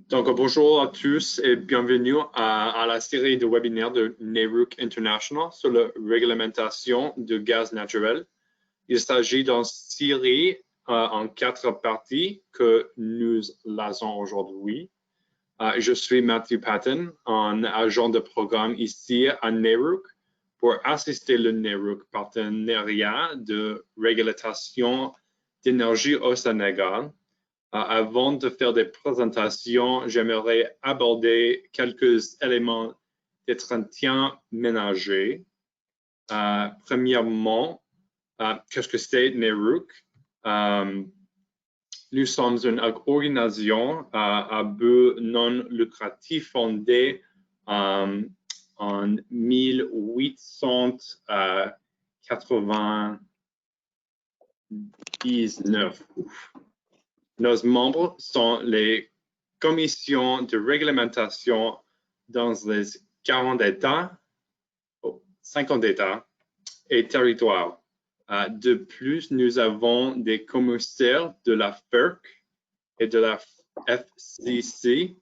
Donc, bonjour à tous et bienvenue à la série de webinaires de NARUC International sur la réglementation du gaz naturel. Il s'agit d'une série en 4 parties que nous lançons aujourd'hui. Je suis Matthew Patton, un agent de programme ici à NARUC pour assister le NARUC partenariat de réglementation d'énergie au Sénégal. Avant de faire des présentations, j'aimerais aborder quelques éléments d'entretien ménager. Premièrement, qu'est-ce que c'est NARUC? Nous sommes une organisation à but non lucratif fondée en 1899. Nos membres sont les commissions de réglementation dans les 40 États, 50 États et territoires. De plus, nous avons des commissaires de la FERC et de la FCC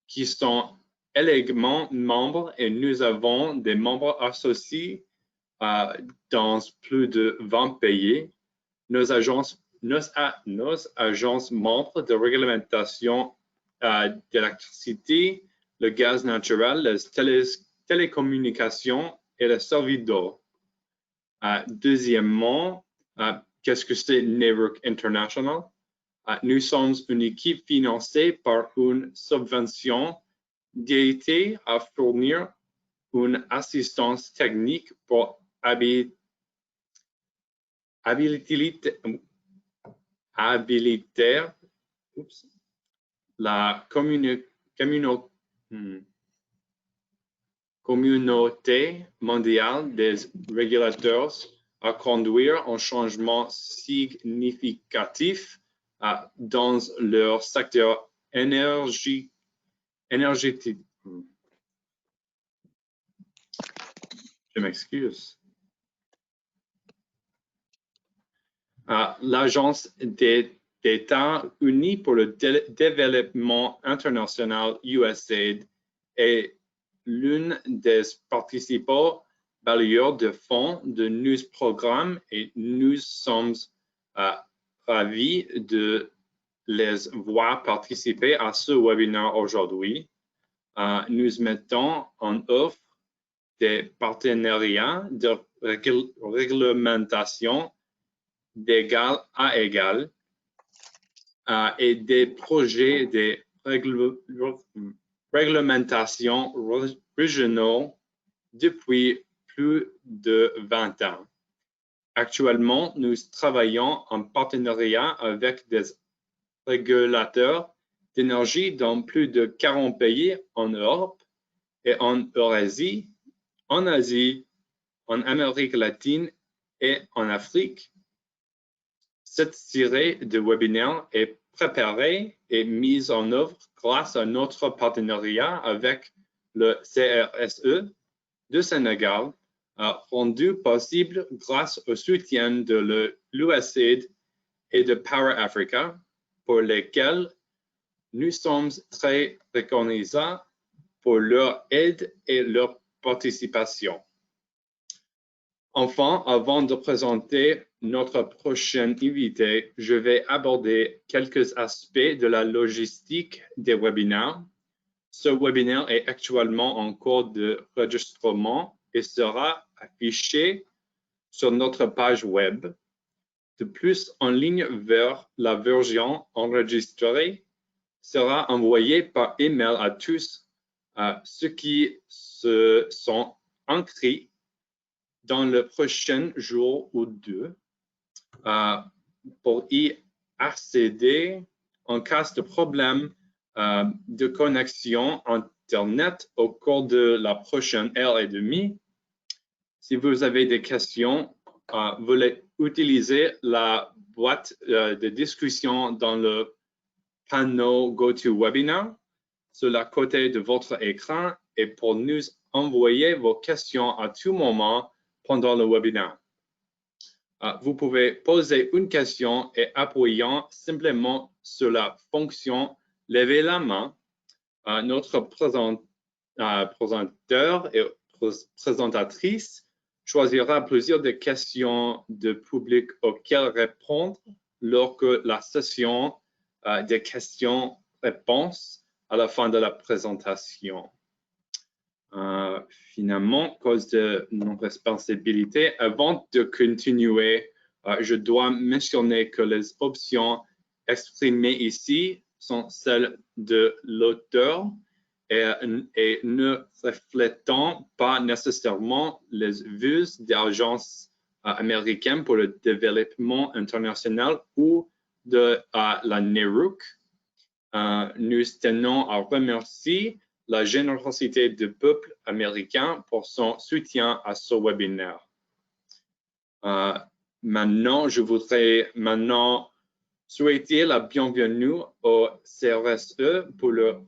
qui sont également membres et nous avons des membres associés dans plus de 20 pays. Nos agences membres de réglementation d'électricité, le gaz naturel, les télécommunications et les services d'eau. Deuxièmement, qu'est-ce que c'est NARUC International? Nous sommes une équipe financée par une subvention dédiée à fournir une assistance technique pour habiliter la communauté mondiale des régulateurs à conduire un changement significatif dans leur secteur énergétique. Je m'excuse. L'Agence des États unis pour le développement international USAID est l'une des participants bailleurs de fonds de nos programmes et nous sommes ravis de les voir participer à ce webinaire aujourd'hui. Nous mettons en œuvre des partenariats de réglementation d'égal à égal et des projets de réglementation régionaux depuis plus de 20 ans. Actuellement, nous travaillons en partenariat avec des régulateurs d'énergie dans plus de 40 pays en Europe et en Eurasie, en Asie, en Amérique latine et en Afrique. Cette série de webinaires est préparée et mise en œuvre grâce à notre partenariat avec le CRSE du Sénégal, rendu possible grâce au soutien de l'USAID et de Power Africa, pour lesquels nous sommes très reconnaissants pour leur aide et leur participation. Enfin, avant de présenter notre prochain invité, je vais aborder quelques aspects de la logistique des webinaires. Ce webinaire est actuellement en cours de enregistrement et sera affiché sur notre page web. De plus, en ligne vers la version enregistrée sera envoyée par email à tous ceux qui se sont inscrits dans le prochain jour ou deux pour y accéder en cas de problème de connexion Internet au cours de la prochaine heure et demie. Si vous avez des questions, vous voulez utiliser la boîte de discussion dans le panneau GoToWebinar sur le côté de votre écran et pour nous envoyer vos questions à tout moment pendant le webinaire. Vous pouvez poser une question et appuyant simplement sur la fonction levez la main. Notre présentateur et présentatrice choisira plusieurs des questions de public auxquelles répondre lors de la session des questions-réponses à la fin de la présentation. Finalement, à cause de nos responsabilités, avant de continuer, je dois mentionner que les options exprimées ici sont celles de l'auteur et ne reflétant pas nécessairement les vues des agences américaines pour le développement international ou de la NERUC. Nous tenons à remercier la générosité du peuple américain pour son soutien à ce webinaire. Maintenant, je voudrais souhaiter la bienvenue au CRSE pour le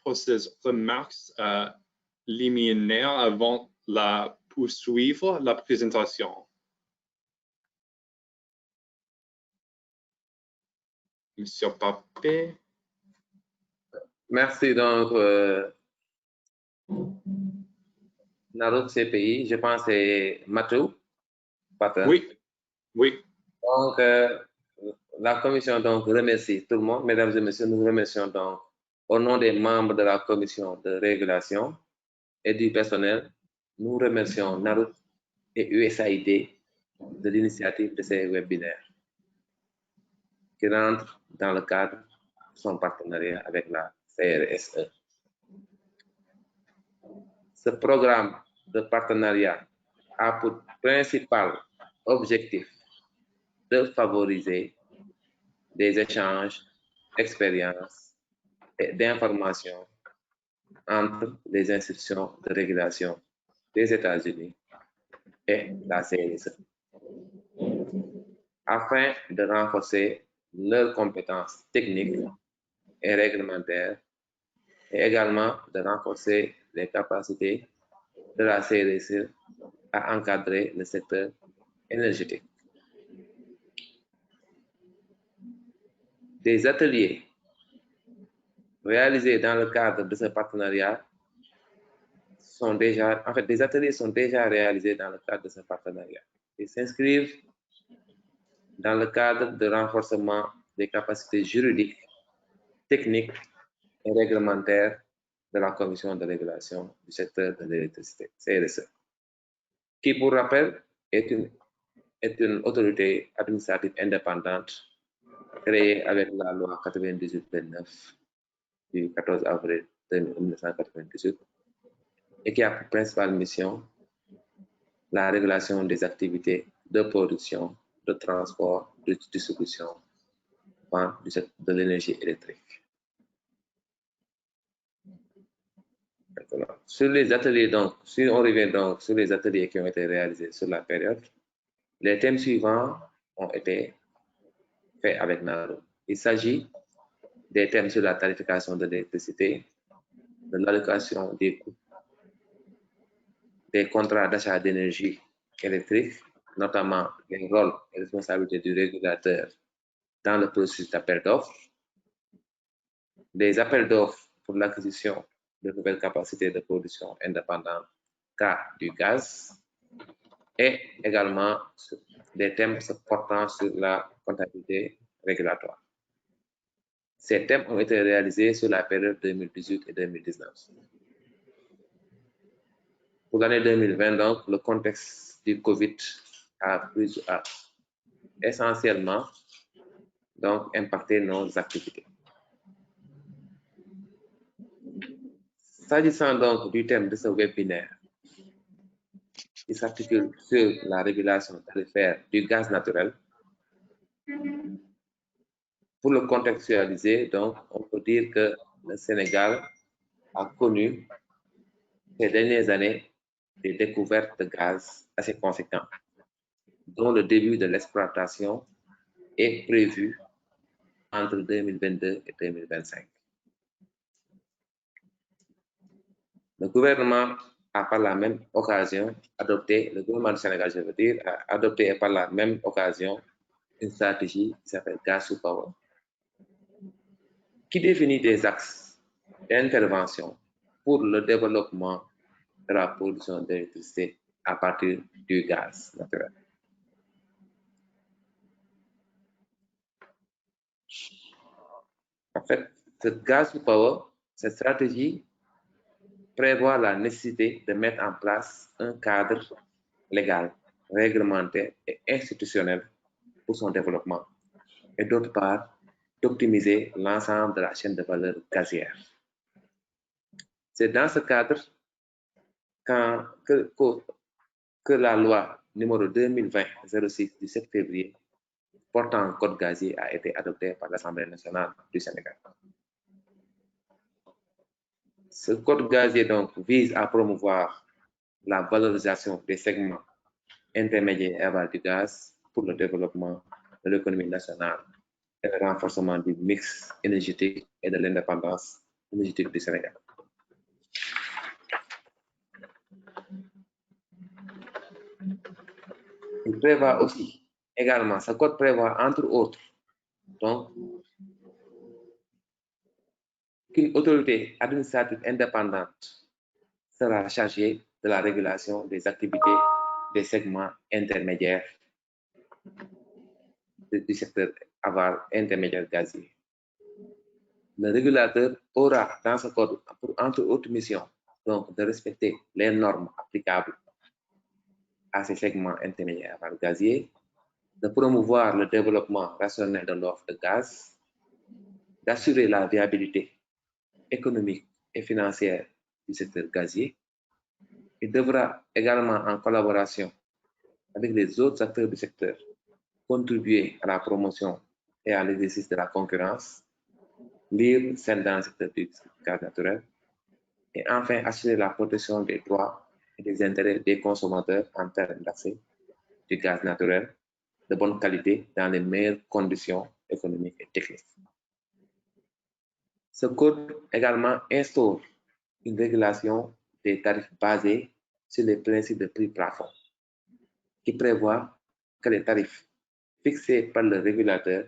processus remarques liminaires avant de poursuivre la présentation. Monsieur Papé. Merci donc, Naruc CPI, je pense que c'est Matou. Oui. Donc, la commission donc remercie tout le monde. Mesdames et messieurs, nous remercions donc au nom des membres de la commission de régulation et du personnel, nous remercions Naruc et USAID de l'initiative de ces webinaires qui rentrent dans le cadre de son partenariat avec la CRSE. Ce programme de partenariat a pour principal objectif de favoriser des échanges d'expériences et d'informations entre les institutions de régulation des États-Unis et la CRSE, afin de renforcer leurs compétences techniques et réglementaires et également de renforcer les capacités de la CRSE à encadrer le secteur énergétique. Des ateliers réalisés dans le cadre de ce partenariat des ateliers sont déjà réalisés dans le cadre de ce partenariat. Ils s'inscrivent dans le cadre de renforcement des capacités juridiques, techniques et réglementaires de la Commission de régulation du secteur de l'électricité, CRSE, qui, pour rappel, est une autorité administrative indépendante créée avec la loi 98-29 du 14 avril 1998 et qui a pour principale mission la régulation des activités de production, de transport, de distribution, de l'énergie électrique. Sur les ateliers, donc, si on revient donc sur les ateliers qui ont été réalisés sur la période, les thèmes suivants ont été faits avec Naruc. Il s'agit des thèmes sur la tarification de l'électricité, de l'allocation des coûts, des contrats d'achat d'énergie électrique, notamment les rôles et responsabilités du régulateur dans le processus d'appel d'offres, des appels d'offres pour l'acquisition de nouvelles capacités de production indépendantes, cas du gaz, et également des thèmes portant sur la comptabilité régulatoire. Ces thèmes ont été réalisés sur la période 2018 et 2019. Pour l'année 2020, donc, le contexte du Covid a essentiellement donc, impacté nos activités. S'agissant donc du thème de ce webinaire, il s'articule sur la régulation tarifaire du gaz naturel. Pour le contextualiser, donc, on peut dire que le Sénégal a connu ces dernières années des découvertes de gaz assez conséquentes, dont le début de l'exploitation est prévu entre 2022 et 2025. Le gouvernement a par la même occasion adopté, le gouvernement du Sénégal, je veux dire, a adopté par la même occasion une stratégie qui s'appelle Gas to Power, qui définit des axes d'intervention pour le développement de la production d'électricité à partir du gaz naturel. En fait, ce gas to power, cette stratégie prévoit la nécessité de mettre en place un cadre légal, réglementaire et institutionnel pour son développement, et d'autre part, d'optimiser l'ensemble de la chaîne de valeur gazière. C'est dans ce cadre que la loi numéro 2020-06 du 7 février portant un code gazier a été adoptée par l'Assemblée nationale du Sénégal. Ce code gazier donc vise à promouvoir la valorisation des segments intermédiaires et aval du gaz pour le développement de l'économie nationale et le renforcement du mix énergétique et de l'indépendance énergétique du Sénégal. Il prévoit aussi, également, ce code prévoit entre autres, donc, qu'une autorité administrative indépendante sera chargée de la régulation des activités des segments intermédiaires du secteur aval intermédiaire gazier. Le régulateur aura dans ce code, entre autres missions, donc de respecter les normes applicables à ces segments intermédiaires aval gazier, de promouvoir le développement rationnel de l'offre de gaz, d'assurer la viabilité économique et financière du secteur gazier. Il devra également, en collaboration avec les autres acteurs du secteur, contribuer à la promotion et à l'exercice de la concurrence libre, saine dans le secteur du gaz naturel, et enfin assurer la protection des droits et des intérêts des consommateurs en termes d'accès du gaz naturel de bonne qualité dans les meilleures conditions économiques et techniques. Ce code également instaure une régulation des tarifs basés sur les principes de prix plafond, qui prévoit que les tarifs fixés par le régulateur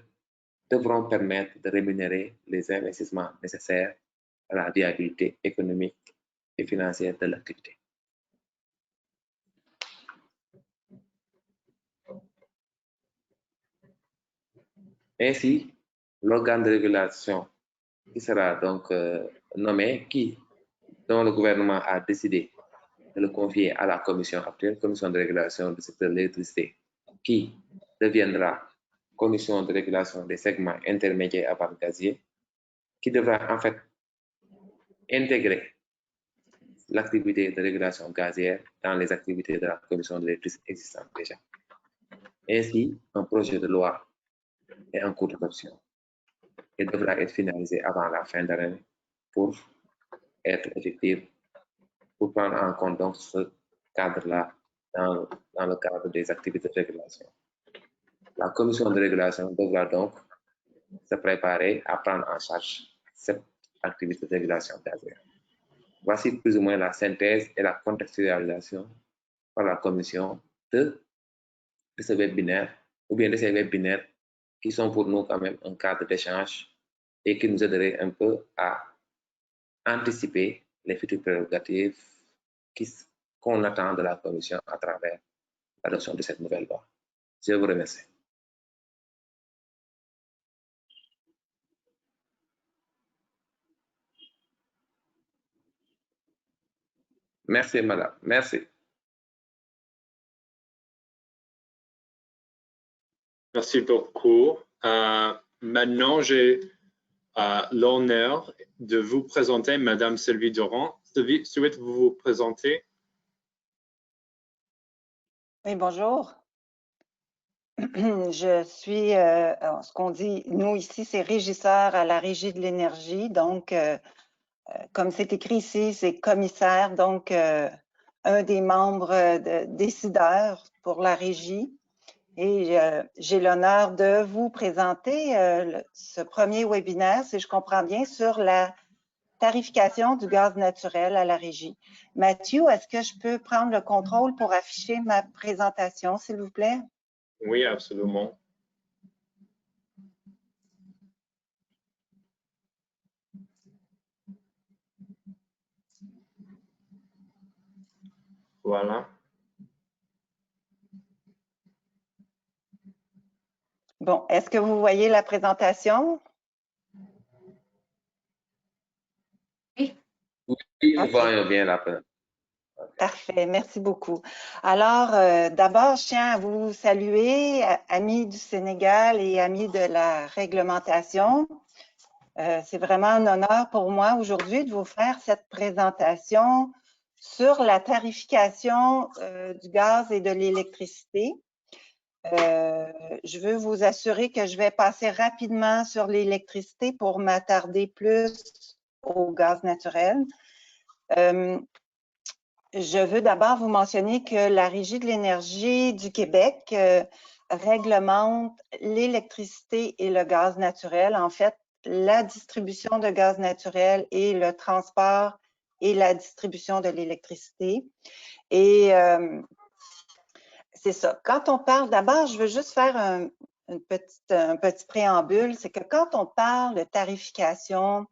devront permettre de rémunérer les investissements nécessaires à la viabilité économique et financière de l'activité. Ainsi, l'organe de régulation qui sera donc nommé, dont le gouvernement a décidé de le confier à la commission actuelle, commission de régulation du secteur de l'électricité, qui deviendra commission de régulation des segments intermédiaires à base gazier, qui devra en fait intégrer l'activité de régulation gazière dans les activités de la commission de l'électricité existante déjà. Ainsi, un projet de loi est en cours d'adoption et devra être finalisé avant la fin d'année pour être effectif, pour prendre en compte donc ce cadre-là dans le cadre des activités de régulation. La commission de régulation devra donc se préparer à prendre en charge cette activité de régulation gazière. Voici plus ou moins la synthèse et la contextualisation par la commission de ce webinaire, ou bien de ces webinaires qui sont pour nous quand même un cadre d'échange et qui nous aiderait un peu à anticiper les futures prérogatives qu'on attend de la commission à travers l'adoption de cette nouvelle loi. Je vous remercie. Merci, madame. Merci. Merci beaucoup. Maintenant, j'ai l'honneur de vous présenter Madame Sylvie Durand. Sylvie, souhaitez-vous vous présenter? Oui, bonjour. Je suis, ce qu'on dit, nous ici, c'est régisseur à la Régie de l'énergie. Donc, comme c'est écrit ici, c'est commissaire, donc un des membres décideurs pour la Régie. Et j'ai l'honneur de vous présenter ce premier webinaire, si je comprends bien, sur la tarification du gaz naturel à la Régie. Mathieu, est-ce que je peux prendre le contrôle pour afficher ma présentation, s'il vous plaît? Oui, absolument. Voilà. Bon, est-ce que vous voyez la présentation? Oui, nous voyons bien la présentation. Parfait, merci beaucoup. Alors, d'abord, je tiens à vous saluer, amis du Sénégal et amis de la réglementation. C'est vraiment un honneur pour moi aujourd'hui de vous faire cette présentation sur la tarification du gaz et de l'électricité. Je veux vous assurer que je vais passer rapidement sur l'électricité pour m'attarder plus au gaz naturel. Je veux d'abord vous mentionner que la Régie de l'énergie du Québec réglemente l'électricité et le gaz naturel. En fait, la distribution de gaz naturel et le transport et la distribution de l'électricité. Et c'est ça. Quand on parle, d'abord, je veux juste faire un petit préambule, c'est que quand on parle de tarification,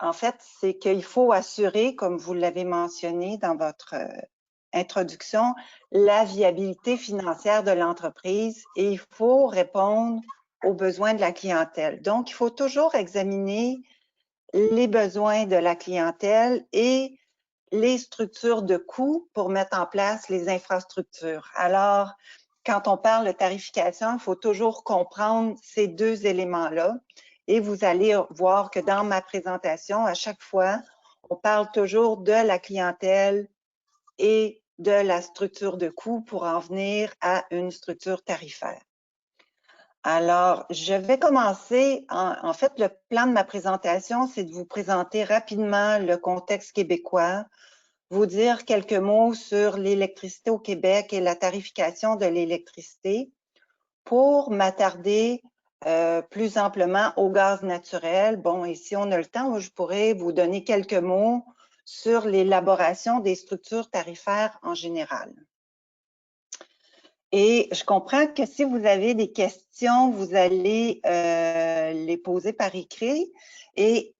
en fait, c'est qu'il faut assurer, comme vous l'avez mentionné dans votre introduction, la viabilité financière de l'entreprise et il faut répondre aux besoins de la clientèle. Donc, il faut toujours examiner les besoins de la clientèle et les structures de coûts pour mettre en place les infrastructures. Alors, quand on parle de tarification, il faut toujours comprendre ces deux éléments-là. Et vous allez voir que dans ma présentation, à chaque fois, on parle toujours de la clientèle et de la structure de coûts pour en venir à une structure tarifaire. Alors, je vais commencer. En fait, le plan de ma présentation, c'est de vous présenter rapidement le contexte québécois, vous dire quelques mots sur l'électricité au Québec et la tarification de l'électricité pour m'attarder plus amplement au gaz naturel. Bon, et si on a le temps, je pourrais vous donner quelques mots sur l'élaboration des structures tarifaires en général. Et je comprends que si vous avez des questions, vous allez les poser par écrit. Et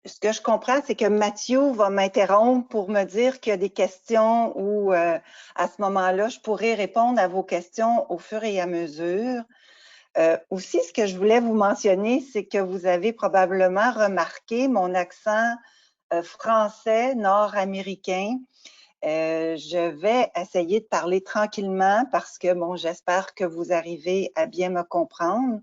ce que je comprends, c'est que Mathieu va m'interrompre pour me dire qu'il y a des questions où, à ce moment-là, je pourrai répondre à vos questions au fur et à mesure. Aussi, ce que je voulais vous mentionner, c'est que vous avez probablement remarqué mon accent français nord-américain. Je vais essayer de parler tranquillement parce que, bon, j'espère que vous arrivez à bien me comprendre.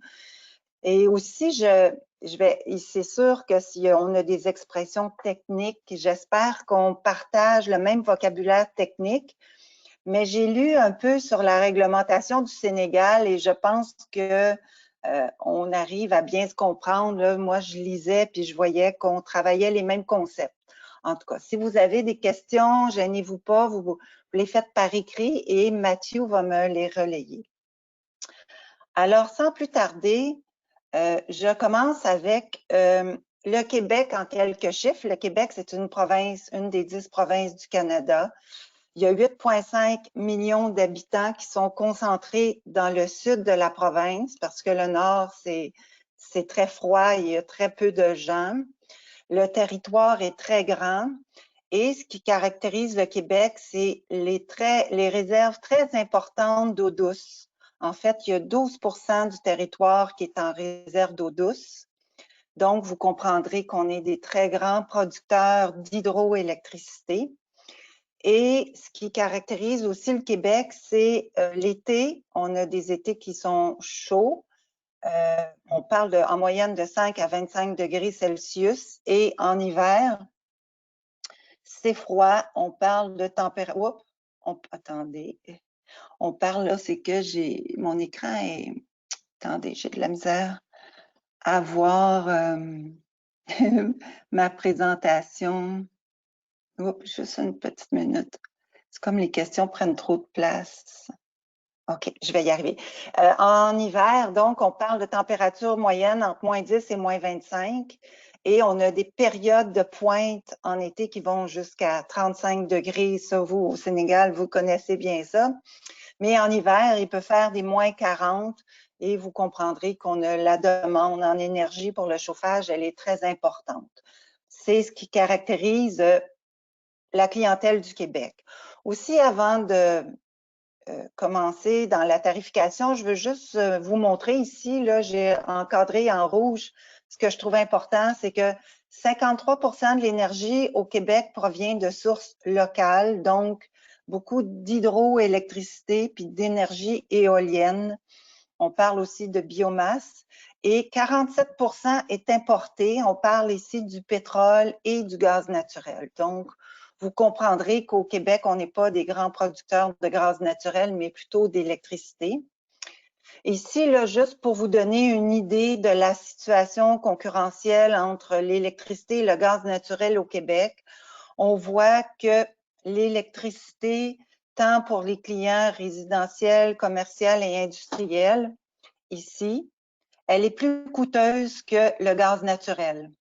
Et aussi, c'est sûr que si on a des expressions techniques, j'espère qu'on partage le même vocabulaire technique. Mais j'ai lu un peu sur la réglementation du Sénégal et je pense que on arrive à bien se comprendre. Là. Moi, je lisais puis je voyais qu'on travaillait les mêmes concepts. En tout cas, si vous avez des questions, gênez-vous pas, vous les faites par écrit et Mathieu va me les relayer. Alors, sans plus tarder, je commence avec le Québec en quelques chiffres. Le Québec, c'est une province, une des 10 provinces du Canada. Il y a 8,5 millions d'habitants qui sont concentrés dans le sud de la province parce que le nord, c'est très froid, il y a très peu de gens. Le territoire est très grand et ce qui caractérise le Québec, c'est les réserves très importantes d'eau douce. En fait, il y a 12% du territoire qui est en réserve d'eau douce. Donc, vous comprendrez qu'on est des très grands producteurs d'hydroélectricité. Et ce qui caractérise aussi le Québec, c'est l'été. On a des étés qui sont chauds. On parle en moyenne de 5 à 25 degrés Celsius. Et en hiver, c'est froid. On parle de température. Attendez. On parle là, c'est que mon écran est... Attendez, j'ai de la misère à voir ma présentation. Oups, juste une petite minute. C'est comme les questions prennent trop de place. OK, je vais y arriver. En hiver, donc, on parle de température moyenne entre moins 10 et moins 25. Et on a des périodes de pointe en été qui vont jusqu'à 35 degrés. Ça, vous, au Sénégal, vous connaissez bien ça. Mais en hiver, il peut faire des moins 40 et vous comprendrez qu'on a la demande en énergie pour le chauffage, elle est très importante. c'est ce qui caractérise la clientèle du Québec. Aussi, avant de commencer dans la tarification, je veux juste vous montrer ici, là, j'ai encadré en rouge. Ce que je trouve important, c'est que 53% de l'énergie au Québec provient de sources locales, donc beaucoup d'hydroélectricité puis d'énergie éolienne. On parle aussi de biomasse. Et 47% est importé. On parle ici du pétrole et du gaz naturel. Donc, vous comprendrez qu'au Québec, on n'est pas des grands producteurs de gaz naturel, mais plutôt d'électricité. Ici, là, juste pour vous donner une idée de la situation concurrentielle entre l'électricité et le gaz naturel au Québec, on voit que l'électricité, tant pour les clients résidentiels, commerciaux et industriels, ici, elle est plus coûteuse que le gaz naturel.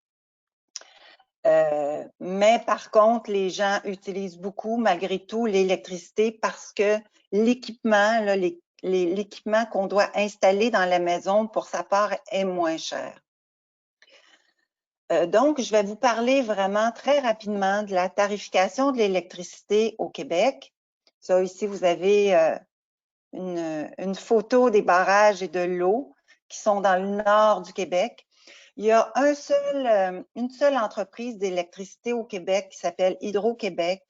Mais par contre, les gens utilisent beaucoup, malgré tout, l'électricité parce que l'équipement, l'équipement qu'on doit installer dans la maison, pour sa part, est moins cher. Donc, je vais vous parler vraiment très rapidement de la tarification de l'électricité au Québec. Ça, ici, vous avez une photo des barrages et de l'eau qui sont dans le nord du Québec. Il y a une seule entreprise d'électricité au Québec qui s'appelle Hydro-Québec,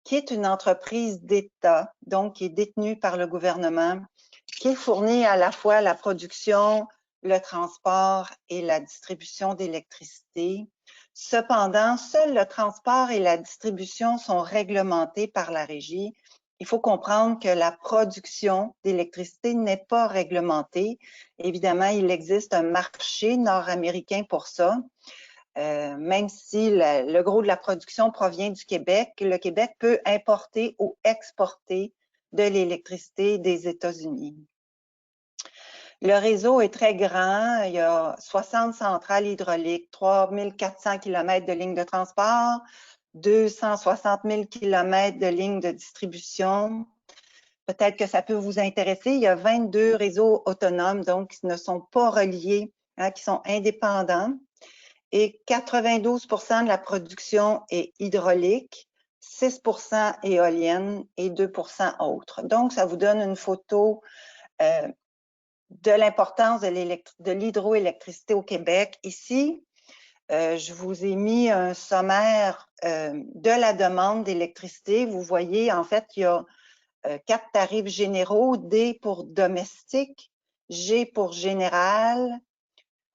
qui est une entreprise d'État, donc qui est détenue par le gouvernement, qui fournit à la fois la production, le transport et la distribution d'électricité. Cependant, seul le transport et la distribution sont réglementés par la Régie. Il faut comprendre que la production d'électricité n'est pas réglementée. Évidemment, il existe un marché nord-américain pour ça. Même si le gros de la production provient du Québec, le Québec peut importer ou exporter de l'électricité des États-Unis. Le réseau est très grand. Il y a 60 centrales hydrauliques, 3400 km de lignes de transport, 260 000 km de lignes de distribution. Peut-être que ça peut vous intéresser. Il y a 22 réseaux autonomes, donc qui ne sont pas reliés, hein, qui sont indépendants. Et 92% de la production est hydraulique, 6% éolienne et 2% autres. Donc, ça vous donne une photo de l'importance de l'hydroélectricité au Québec. Ici, je vous ai mis un sommaire de la demande d'électricité. Vous voyez, en fait, il y a 4 tarifs généraux, D pour domestique, G pour général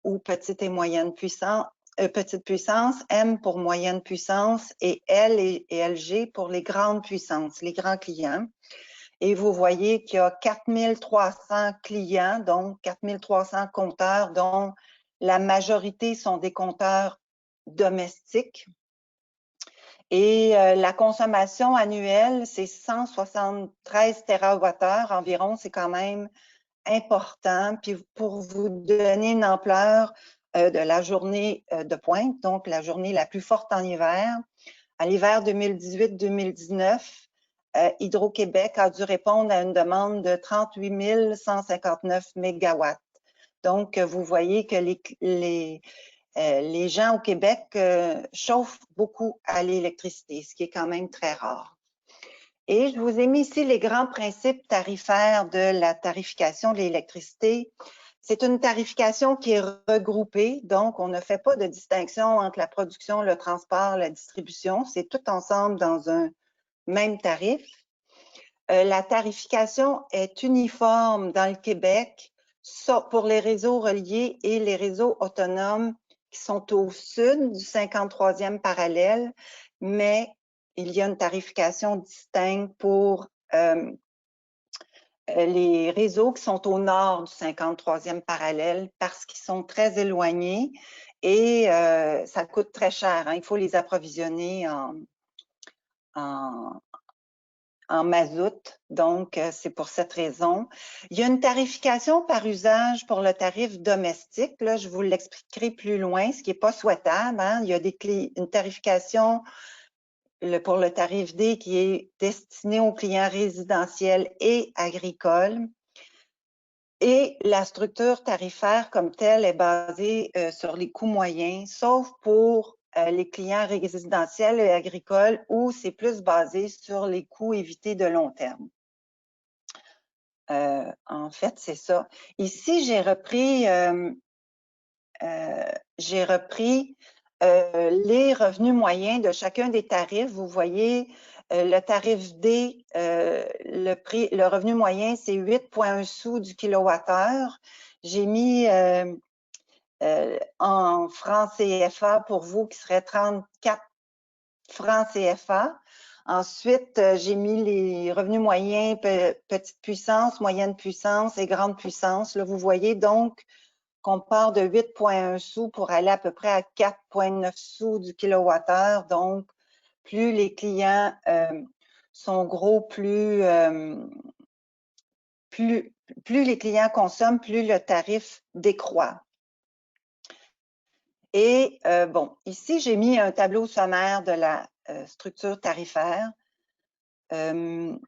ou petite et moyenne puissance, petite puissance, M pour moyenne puissance et L et LG pour les grandes puissances, les grands clients. Et vous voyez qu'il y a 4300 clients, donc 4300 compteurs, dont la majorité sont des compteurs domestiques. Et la consommation annuelle, c'est 173 TWh environ, c'est quand même important. Puis pour vous donner une ampleur de la journée de pointe, donc la journée la plus forte en hiver, à l'hiver 2018-2019, Hydro-Québec a dû répondre à une demande de 38 159 mégawatts. Donc, vous voyez que les gens au Québec chauffent beaucoup à l'électricité, ce qui est quand même très rare. Et je vous ai mis ici les grands principes tarifaires de la tarification de l'électricité. C'est une tarification qui est regroupée, donc on ne fait pas de distinction entre la production, le transport, la distribution. C'est tout ensemble dans un même tarif. La tarification est uniforme dans le Québec pour les réseaux reliés et les réseaux autonomes qui sont au sud du 53e parallèle, mais il y a une tarification distincte pour les réseaux qui sont au nord du 53e parallèle parce qu'ils sont très éloignés et ça coûte très cher. Hein. Il faut les approvisionner en mazout, donc c'est pour cette raison. Il y a une tarification par usage pour le tarif domestique. Là, je vous l'expliquerai plus loin, ce qui n'est pas souhaitable. Hein. Il y a une tarification pour le tarif D qui est destiné aux clients résidentiels et agricoles. Et la structure tarifaire comme telle est basée sur les coûts moyens, sauf pour les clients résidentiels et agricoles où c'est plus basé sur les coûts évités de long terme. En fait, c'est ça. Ici, j'ai repris les revenus moyens de chacun des tarifs. Vous voyez, le tarif D, le revenu moyen, c'est 8,1 sous du kilowattheure. J'ai mis en francs CFA pour vous qui serait 34 francs CFA. Ensuite, j'ai mis les revenus moyens, petite puissance, moyenne puissance et grande puissance. Là, vous voyez donc qu'on part de 8,1 sous pour aller à peu près à 4,9 sous du kilowattheure. Donc, plus les clients sont gros, plus les clients consomment, plus le tarif décroît. Et bon, ici, j'ai mis un tableau sommaire de la structure tarifaire. Bon,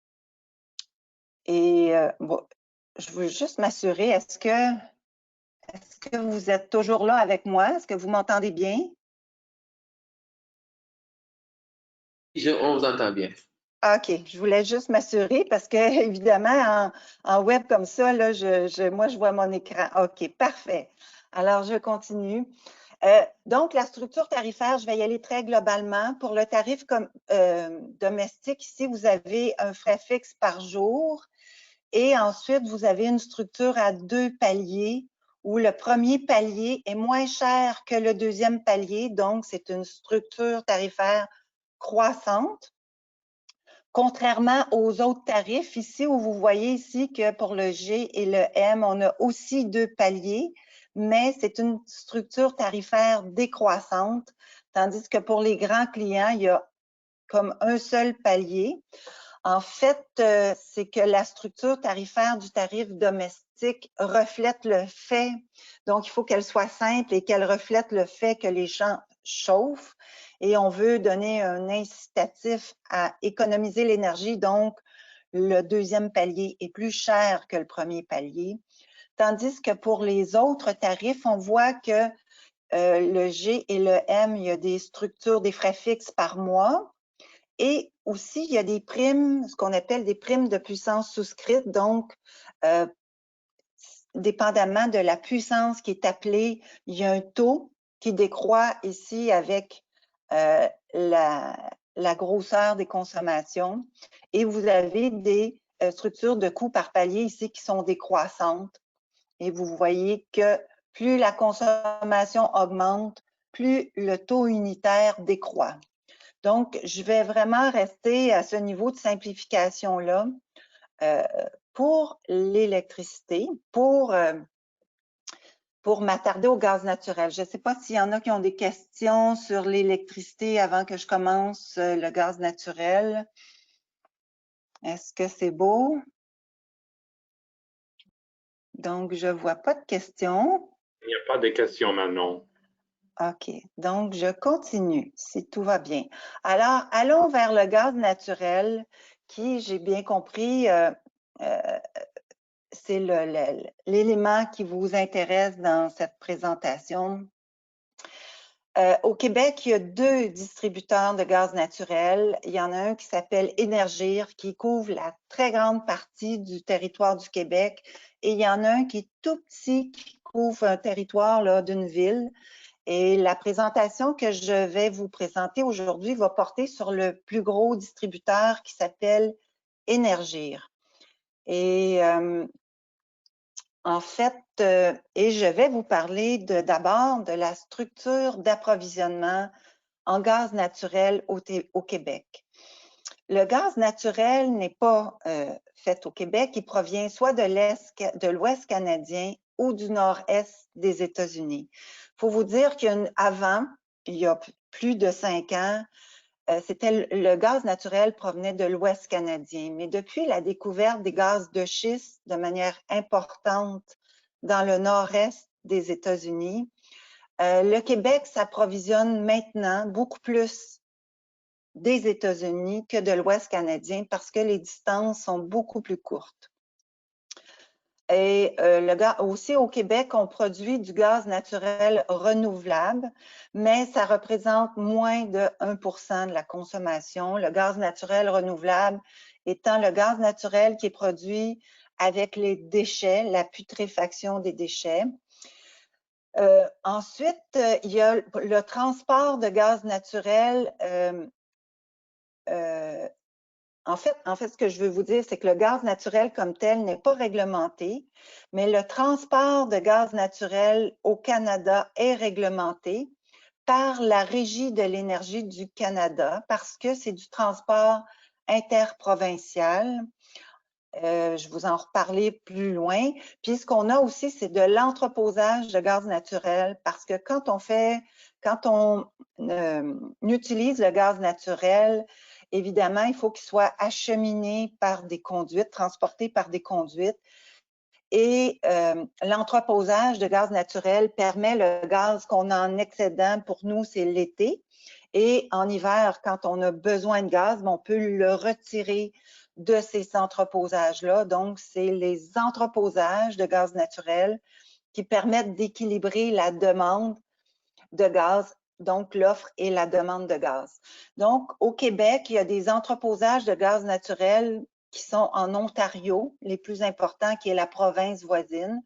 je veux juste m'assurer, est-ce que vous êtes toujours là avec moi? Est-ce que vous m'entendez bien? On vous entend bien. OK, je voulais juste m'assurer parce que, évidemment, en web comme ça, là, moi, je vois mon écran. OK, parfait. Alors, je continue. Donc, la structure tarifaire, je vais y aller très globalement. Pour le tarif domestique, ici, vous avez un frais fixe par jour et ensuite, vous avez une structure à 2 paliers où le premier palier est moins cher que le deuxième palier. Donc, c'est une structure tarifaire croissante. Contrairement aux autres tarifs, ici, où vous voyez ici que pour le G et le M, on a aussi 2 paliers, mais c'est une structure tarifaire décroissante, tandis que pour les grands clients, il y a comme un seul palier. En fait, c'est que la structure tarifaire du tarif domestique reflète le fait, donc il faut qu'elle soit simple et qu'elle reflète le fait que les champs chauffent et on veut donner un incitatif à économiser l'énergie, donc le deuxième palier est plus cher que le premier palier. Tandis que pour les autres tarifs, on voit que le G et le M, il y a des structures, des frais fixes par mois. Et aussi, il y a des primes, ce qu'on appelle des primes de puissance souscrite. Donc, dépendamment de la puissance qui est appelée, il y a un taux qui décroît ici avec la grosseur des consommations. Et vous avez des structures de coûts par palier ici qui sont décroissantes. Et vous voyez que plus la consommation augmente, plus le taux unitaire décroît. Donc, je vais vraiment rester à ce niveau de simplification-là pour l'électricité, pour m'attarder au gaz naturel. Je ne sais pas s'il y en a qui ont des questions sur l'électricité avant que je commence le gaz naturel. Est-ce que c'est beau? Donc, je ne vois pas de questions. Il n'y a pas de questions maintenant. OK. Donc, je continue, si tout va bien. Alors, allons vers le gaz naturel qui, j'ai bien compris, c'est l'élément qui vous intéresse dans cette présentation. Au Québec, il y a 2 distributeurs de gaz naturel. Il y en a un qui s'appelle Énergir, qui couvre la très grande partie du territoire du Québec. Et il y en a un qui est tout petit, qui couvre un territoire d'une ville. Et la présentation que je vais vous présenter aujourd'hui va porter sur le plus gros distributeur qui s'appelle Énergir. Et en fait, et je vais vous parler d'abord de la structure d'approvisionnement en gaz naturel au Québec. Le gaz naturel n'est pas fait au Québec, il provient soit de l'Ouest canadien ou du nord-est des États-Unis. Il faut vous dire qu'avant, il y a plus de 5 ans, le gaz naturel provenait de l'Ouest canadien. Mais depuis la découverte des gaz de schiste de manière importante dans le nord-est des États-Unis, le Québec s'approvisionne maintenant beaucoup plus des États-Unis que de l'Ouest canadien parce que les distances sont beaucoup plus courtes. Et aussi au Québec, on produit du gaz naturel renouvelable, mais ça représente moins de 1% de la consommation. Le gaz naturel renouvelable étant le gaz naturel qui est produit avec les déchets, la putréfaction des déchets. Ensuite, il y a le transport de gaz naturel. En fait, ce que je veux vous dire, c'est que le gaz naturel comme tel n'est pas réglementé, mais le transport de gaz naturel au Canada est réglementé par la Régie de l'énergie du Canada parce que c'est du transport interprovincial. Je vous en reparler plus loin. Puis ce qu'on a aussi, c'est de l'entreposage de gaz naturel parce que quand on utilise le gaz naturel, évidemment, il faut qu'il soit acheminé par des conduites, transporté par des conduites. Et l'entreposage de gaz naturel permet le gaz qu'on a en excédent. Pour nous, c'est l'été. Et en hiver, quand on a besoin de gaz, on peut le retirer de ces entreposages-là. Donc, c'est les entreposages de gaz naturel qui permettent d'équilibrer la demande de gaz, donc l'offre et la demande de gaz. Donc, au Québec, il y a des entreposages de gaz naturel qui sont en Ontario, les plus importants, qui est la province voisine.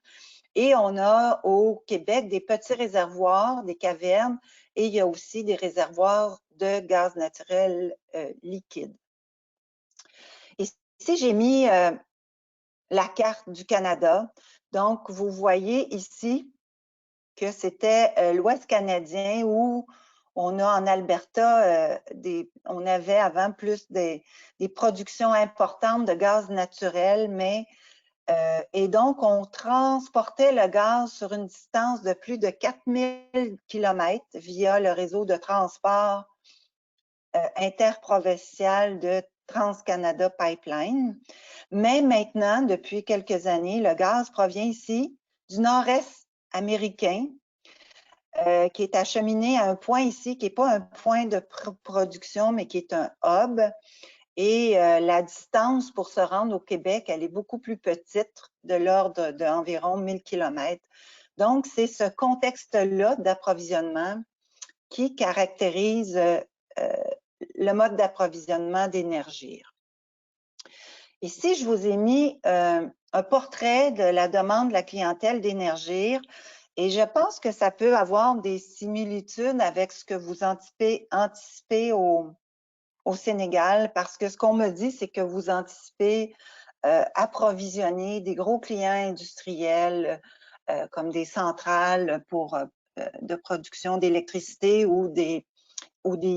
Et on a au Québec des petits réservoirs, des cavernes, et il y a aussi des réservoirs de gaz naturel liquide. Ici, j'ai mis la carte du Canada. Donc, vous voyez ici que c'était l'Ouest canadien où on a en Alberta, on avait avant plus des productions importantes de gaz naturel, mais et donc on transportait le gaz sur une distance de plus de 4000 km via le réseau de transport interprovincial de TransCanada Pipeline. Mais maintenant, depuis quelques années, le gaz provient ici du nord-est américain, qui est acheminé à un point ici, qui n'est pas un point de production, mais qui est un hub. Et la distance pour se rendre au Québec, elle est beaucoup plus petite, de l'ordre d'environ 1000 km. Donc, c'est ce contexte-là d'approvisionnement qui caractérise le mode d'approvisionnement d'énergie. Ici, je vous ai mis un portrait de la demande de la clientèle d'énergie. Et je pense que ça peut avoir des similitudes avec ce que vous anticipez au Sénégal, parce que ce qu'on me dit, c'est que vous anticipez approvisionner des gros clients industriels comme des centrales de production d'électricité ou des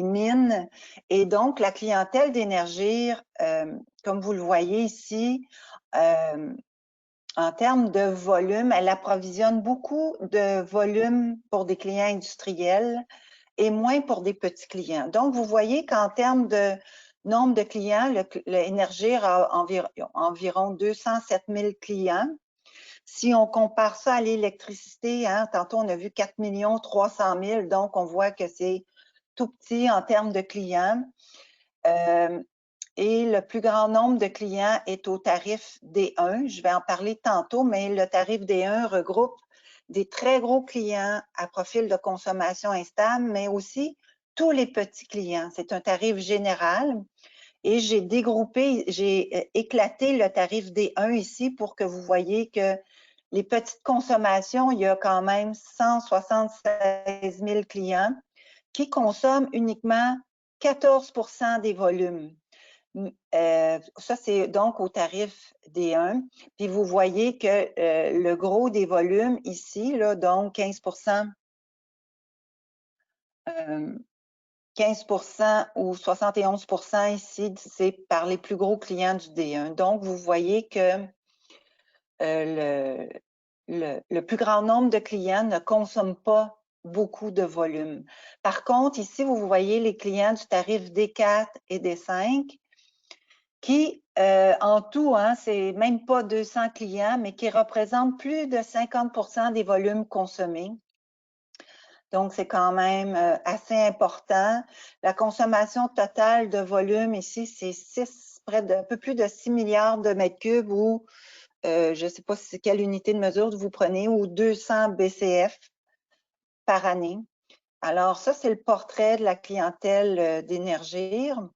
mines. Et donc, la clientèle d'énergie, comme vous le voyez ici, en termes de volume, elle approvisionne beaucoup de volume pour des clients industriels et moins pour des petits clients. Donc, vous voyez qu'en termes de nombre de clients, l'Énergir a environ 207 000 clients. Si on compare ça à l'électricité, tantôt on a vu 4 300 000, donc on voit que c'est tout petit en termes de clients. Et le plus grand nombre de clients est au tarif D1. Je vais en parler tantôt, mais le tarif D1 regroupe des très gros clients à profil de consommation instable, mais aussi tous les petits clients. C'est un tarif général. Et j'ai éclaté le tarif D1 ici pour que vous voyez que les petites consommations, il y a quand même 176 000 clients qui consomment uniquement 14% des volumes. Ça, c'est donc au tarif D1. Puis vous voyez que le gros des volumes ici, là, donc 15% ou 71% ici, c'est par les plus gros clients du D1. Donc, vous voyez que le plus grand nombre de clients ne consomment pas beaucoup de volume. Par contre, ici, vous voyez les clients du tarif D4 et D5 qui, en tout, c'est même pas 200 clients, mais qui représentent plus de 50% des volumes consommés. Donc, c'est quand même assez important. La consommation totale de volume ici, c'est un peu plus de 6 milliards de mètres cubes ou je ne sais pas quelle unité de mesure vous prenez, ou 200 BCF par année. Alors, ça, c'est le portrait de la clientèle d'Énergir.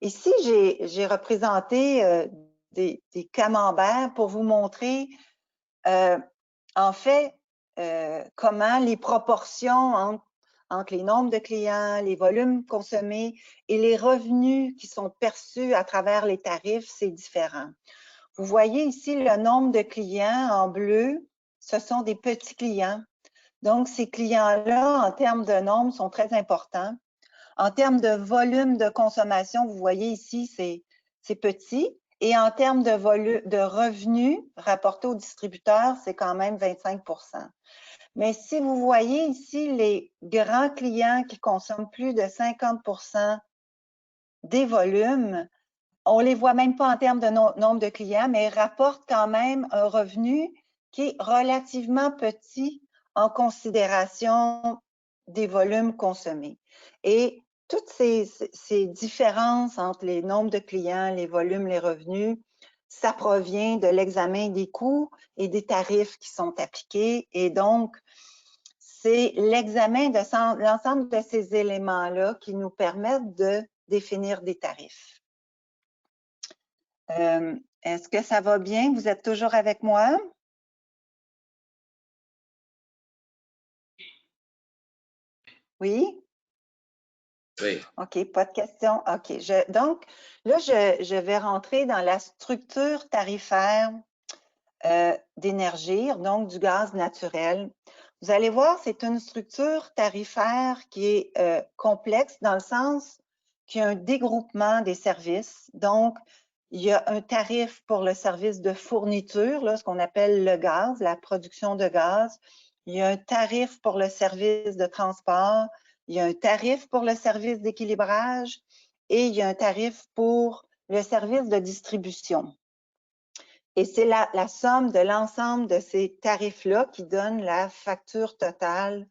Ici, j'ai représenté des camemberts pour vous montrer, en fait, comment les proportions entre les nombres de clients, les volumes consommés et les revenus qui sont perçus à travers les tarifs, c'est différent. Vous voyez ici le nombre de clients en bleu, ce sont des petits clients. Donc, ces clients-là, en termes de nombre, sont très importants. En termes de volume de consommation, vous voyez ici, c'est petit. Et en termes de revenus rapportés aux distributeurs, c'est quand même 25 %. Mais si vous voyez ici les grands clients qui consomment plus de 50 % des volumes, on ne les voit même pas en termes de nombre de clients, mais ils rapportent quand même un revenu qui est relativement petit en considération des volumes consommés. Et toutes ces différences entre les nombres de clients, les volumes, les revenus, ça provient de l'examen des coûts et des tarifs qui sont appliqués. Et donc, c'est l'examen de l'ensemble de ces éléments-là qui nous permettent de définir des tarifs. Est-ce que ça va bien? Vous êtes toujours avec moi? Oui? Oui. OK, pas de questions. OK. Donc, là, je vais rentrer dans la structure tarifaire d'Énergir, donc du gaz naturel. Vous allez voir, c'est une structure tarifaire qui est complexe dans le sens qu'il y a un dégroupement des services. Donc, il y a un tarif pour le service de fourniture, là, ce qu'on appelle le gaz, la production de gaz. Il y a un tarif pour le service de transport. Il y a un tarif pour le service d'équilibrage et il y a un tarif pour le service de distribution. Et c'est la somme de l'ensemble de ces tarifs-là qui donne la facture totale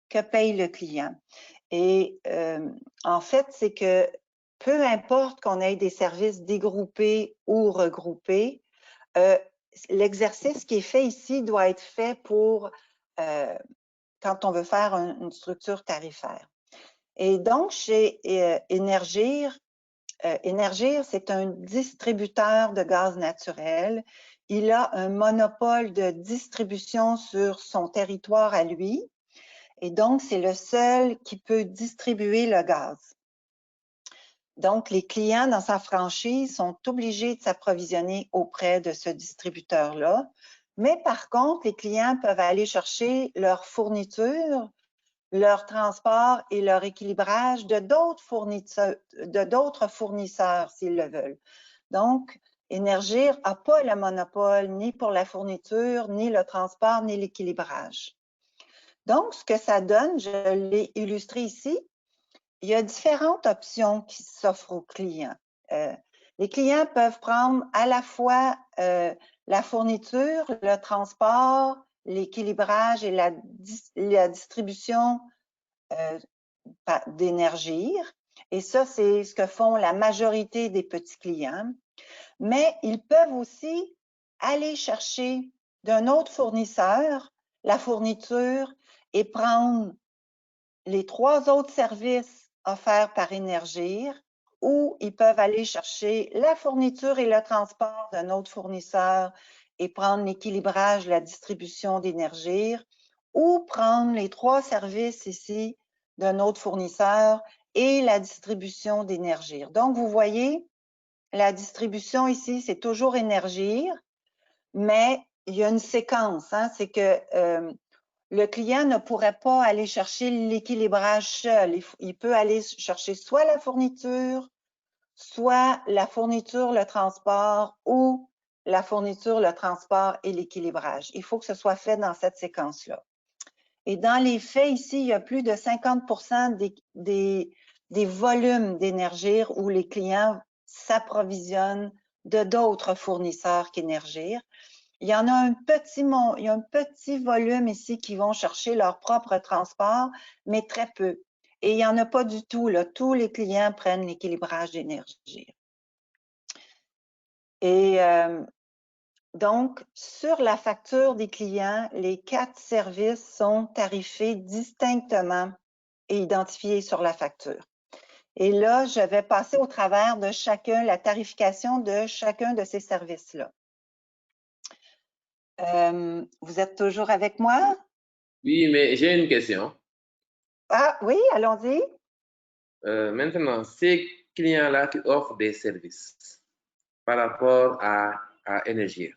que paye le client. Et en fait, c'est que peu importe qu'on ait des services dégroupés ou regroupés, l'exercice qui est fait ici doit être fait pour quand on veut faire une structure tarifaire. Et donc, chez Énergir, Énergir, c'est un distributeur de gaz naturel. Il a un monopole de distribution sur son territoire à lui. Et donc, c'est le seul qui peut distribuer le gaz. Donc, les clients dans sa franchise sont obligés de s'approvisionner auprès de ce distributeur-là. Mais par contre, les clients peuvent aller chercher leur fourniture, leur transport et leur équilibrage de d'autres fournisseurs s'ils le veulent. Donc, Énergir n'a pas le monopole ni pour la fourniture, ni le transport, ni l'équilibrage. Donc, ce que ça donne, je l'ai illustré ici, il y a différentes options qui s'offrent aux clients. Les clients peuvent prendre à la fois la fourniture, le transport, l'équilibrage et la distribution d'Énergir. Et ça, c'est ce que font la majorité des petits clients. Mais ils peuvent aussi aller chercher d'un autre fournisseur la fourniture et prendre les 3 autres services offerts par Énergir, ou ils peuvent aller chercher la fourniture et le transport d'un autre fournisseur et prendre l'équilibrage, la distribution d'Énergir, ou prendre les 3 services ici d'un autre fournisseur et la distribution d'Énergir. Donc, vous voyez, la distribution ici, c'est toujours Énergir, mais il y a une séquence, hein, c'est que le client ne pourrait pas aller chercher l'équilibrage seul. Il peut aller chercher soit la fourniture, le transport ou la fourniture, le transport et l'équilibrage. Il faut que ce soit fait dans cette séquence-là. Et dans les faits, ici, il y a plus de 50 % des volumes d'Énergir où les clients s'approvisionnent de d'autres fournisseurs qu'Énergir. Il y en a un petit volume ici qui vont chercher leur propre transport, mais très peu. Et il n'y en a pas du tout, là. Tous les clients prennent l'équilibrage d'Énergir. Et donc, sur la facture des clients, les 4 services sont tarifés distinctement et identifiés sur la facture. Et là, je vais passer au travers de chacun, la tarification de chacun de ces services-là. Vous êtes toujours avec moi? Oui, mais j'ai une question. Ah oui, allons-y. Maintenant, ces clients-là qui offrent des services par rapport à Énergir,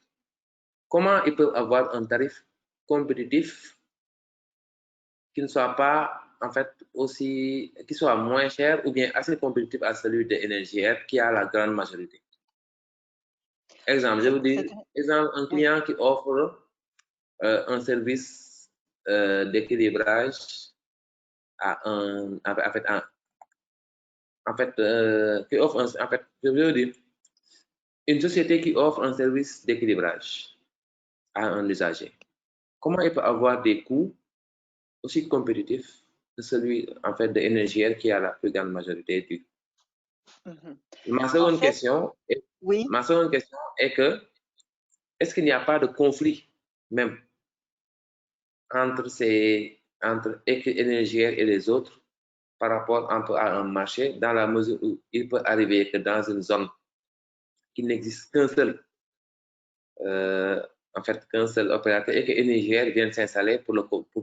comment ils peuvent avoir un tarif compétitif qui ne soit pas, en fait, aussi, qui soit moins cher ou bien assez compétitif à celui de Énergir qui a la grande majorité? Exemple, je vous dis, exemple, un client qui offre un service d'équilibrage à qui offre en fait, je veux dire, une société qui offre un service d'équilibrage à un usager. Comment il peut avoir des coûts aussi compétitifs que celui en fait de Énergir qui a la plus grande majorité du. Ma seconde question est que est-ce qu'il n'y a pas de conflit même entre Énergir et les autres par rapport à un marché, dans la mesure où il peut arriver que dans une zone qu'il n'existe qu'un seul qu'un seul opérateur et que Énergir vienne s'installer pour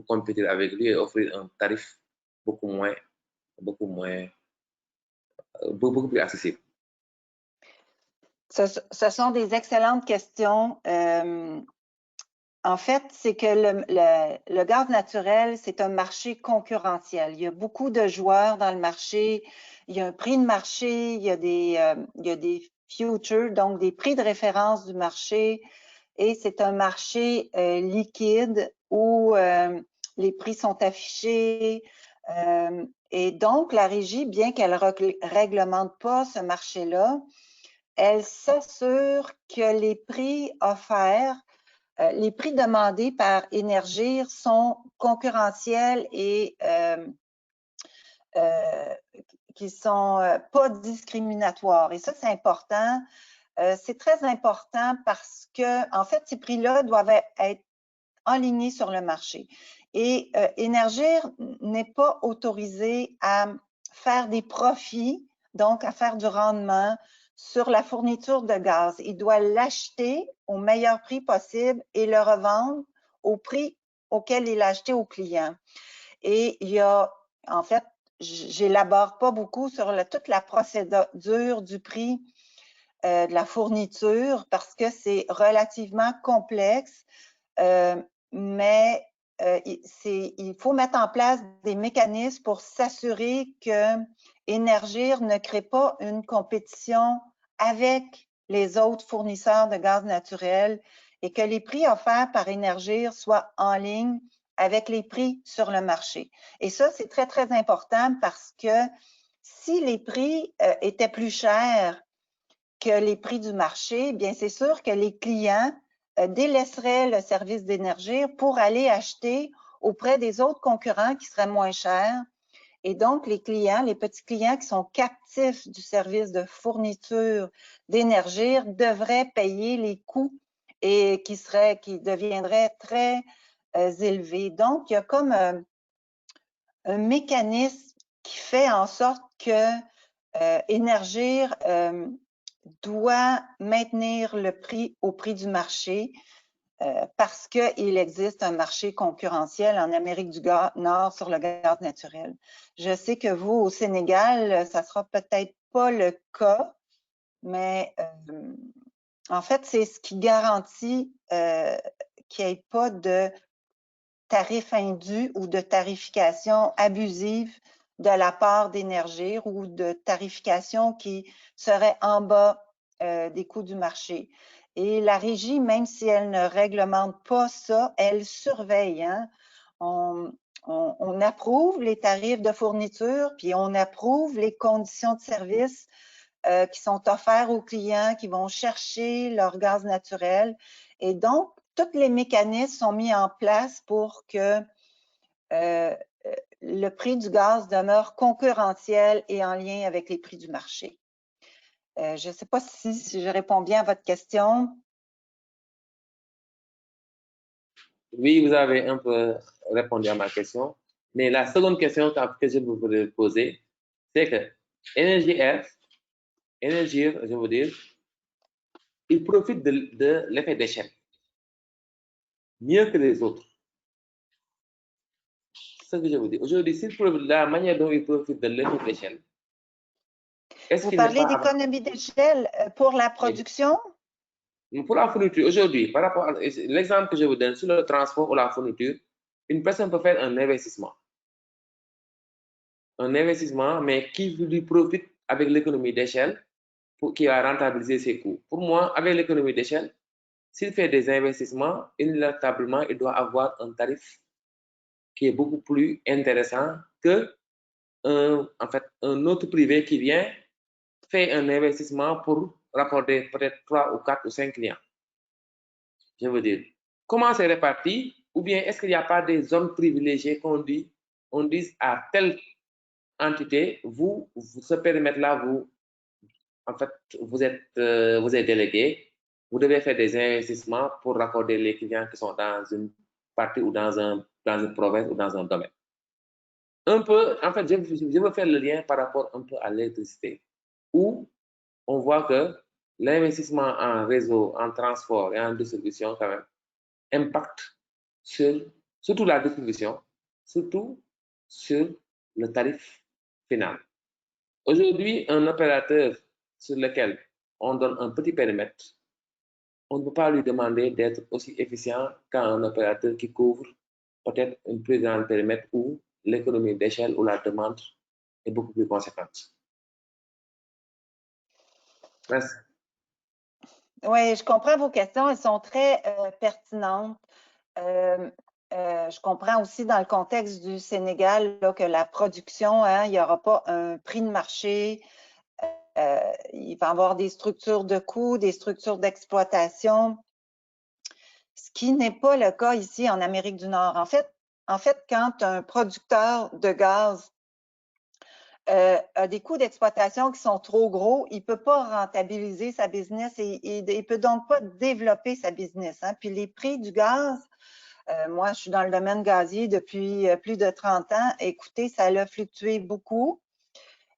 compétir avec lui et offrir un tarif beaucoup plus accessible. Ce sont des excellentes questions. En fait, c'est que le gaz naturel, c'est un marché concurrentiel. Il y a beaucoup de joueurs dans le marché. Il y a un prix de marché, il y a des futures, donc des prix de référence du marché. Et c'est un marché liquide où les prix sont affichés. Et donc, la régie, bien qu'elle ne réglemente pas ce marché-là, elle s'assure que les prix offerts, les prix demandés par Énergir sont concurrentiels et qui ne sont pas discriminatoires. Et ça, c'est important. C'est très important parce que, en fait, ces prix-là doivent être alignés sur le marché. Et Énergir n'est pas autorisé à faire des profits, donc à faire du rendement sur la fourniture de gaz. Il doit l'acheter au meilleur prix possible et le revendre au prix auquel il l'a acheté au client. Et il y a, en fait, j'élabore pas beaucoup sur toute la procédure du prix de la fourniture parce que c'est relativement complexe, mais il faut mettre en place des mécanismes pour s'assurer que Énergir ne crée pas une compétition avec les autres fournisseurs de gaz naturel et que les prix offerts par Énergir soient en ligne avec les prix sur le marché. Et ça, c'est très, très important parce que si les prix étaient plus chers que les prix du marché, bien c'est sûr que les clients délaisseraient le service d'Énergir pour aller acheter auprès des autres concurrents qui seraient moins chers. Et donc, les clients, les petits clients qui sont captifs du service de fourniture d'Énergir devraient payer les coûts et qui deviendraient très élevés. Donc, il y a comme un mécanisme qui fait en sorte que Énergir doit maintenir le prix au prix du marché parce qu'il existe un marché concurrentiel en Amérique du Nord sur le gaz naturel. Je sais que vous, au Sénégal, ça ne sera peut-être pas le cas, mais en fait, c'est ce qui garantit qu'il n'y ait pas de tarifs indus ou de tarification abusive de la part d'Énergir ou de tarification qui serait en bas des coûts du marché. Et la régie, même si elle ne réglemente pas ça, elle surveille. Hein? On approuve les tarifs de fourniture, puis on approuve les conditions de service qui sont offerts aux clients qui vont chercher leur gaz naturel. Et donc, tous les mécanismes sont mis en place pour que le prix du gaz demeure concurrentiel et en lien avec les prix du marché. Je ne sais pas si je réponds bien à votre question. oui, vous avez un peu répondu à ma question. Mais la seconde question que je voudrais poser, c'est que Énergir, je veux dire, il profite de l'effet d'échelle mieux que les autres. C'est ce que je veux dire. Aujourd'hui, s'il profite de la manière dont il profite de l'effet d'échelle, est-ce Vous qu'il n'est parlez pas d'économie d'échelle pour la production? pour la fourniture? Aujourd'hui, par rapport à l'exemple que je vous donne sur le transport ou la fourniture, une personne peut faire un investissement. Un investissement, mais qui lui profite avec l'économie d'échelle, qui a rentabilisé ses coûts. Pour moi, avec l'économie d'échelle, s'il fait des investissements, inéluctablement, il doit avoir un tarif qui est beaucoup plus intéressant que en fait, un autre privé qui vient, fait un investissement pour rapporter peut-être 3 ou 4 ou 5 clients. Je veux dire, comment c'est réparti? Ou bien est-ce qu'il n'y a pas des zones privilégiées qu'on dit, on dise à telle entité, ce périmètre-là, en fait, vous êtes délégué, vous devez faire des investissements pour raccorder les clients qui sont dans une partie ou dans une province ou dans un domaine. Un peu, en fait, je veux faire le lien par rapport un peu à l'électricité, où on voit que l'investissement en réseau, en transport et en distribution, quand même, impacte surtout la distribution, surtout sur le tarif final. Aujourd'hui, un opérateur sur lequel on donne un petit périmètre, on ne peut pas lui demander d'être aussi efficient qu'un opérateur qui couvre peut-être un plus grand périmètre où l'économie d'échelle ou la demande est beaucoup plus conséquente. Merci. Oui, je comprends vos questions. Elles sont très pertinentes. Je comprends aussi dans le contexte du Sénégal là, que la production, hein, il n'y aura pas un prix de marché. Il va y avoir des structures de coûts, des structures d'exploitation, ce qui n'est pas le cas ici en Amérique du Nord. En fait, quand un producteur de gaz a des coûts d'exploitation qui sont trop gros, il ne peut pas rentabiliser sa business et il ne peut donc pas développer sa business. Hein. Puis les prix du gaz, moi, je suis dans le domaine gazier depuis plus de 30 ans. Écoutez, ça a fluctué beaucoup.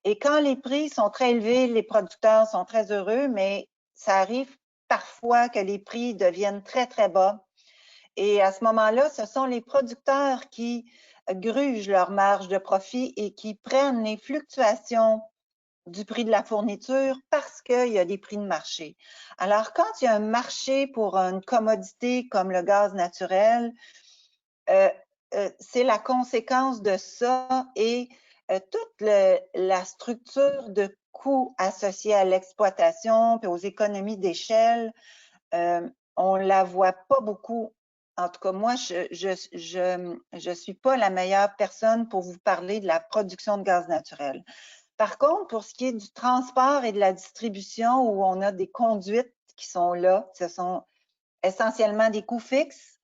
Et quand les prix sont très élevés, les producteurs sont très heureux, mais ça arrive parfois que les prix deviennent très, très bas. Et à ce moment-là, ce sont les producteurs qui grugent leur marge de profit et qui prennent les fluctuations du prix de la fourniture parce qu'il y a des prix de marché. Alors, quand il y a un marché pour une commodité comme le gaz naturel, c'est la conséquence de ça et toute la structure de coûts associée à l'exploitation et aux économies d'échelle, on ne la voit pas beaucoup. En tout cas, moi, je suis pas la meilleure personne pour vous parler de la production de gaz naturel. Par contre, pour ce qui est du transport et de la distribution, où on a des conduites qui sont là, ce sont essentiellement des coûts fixes.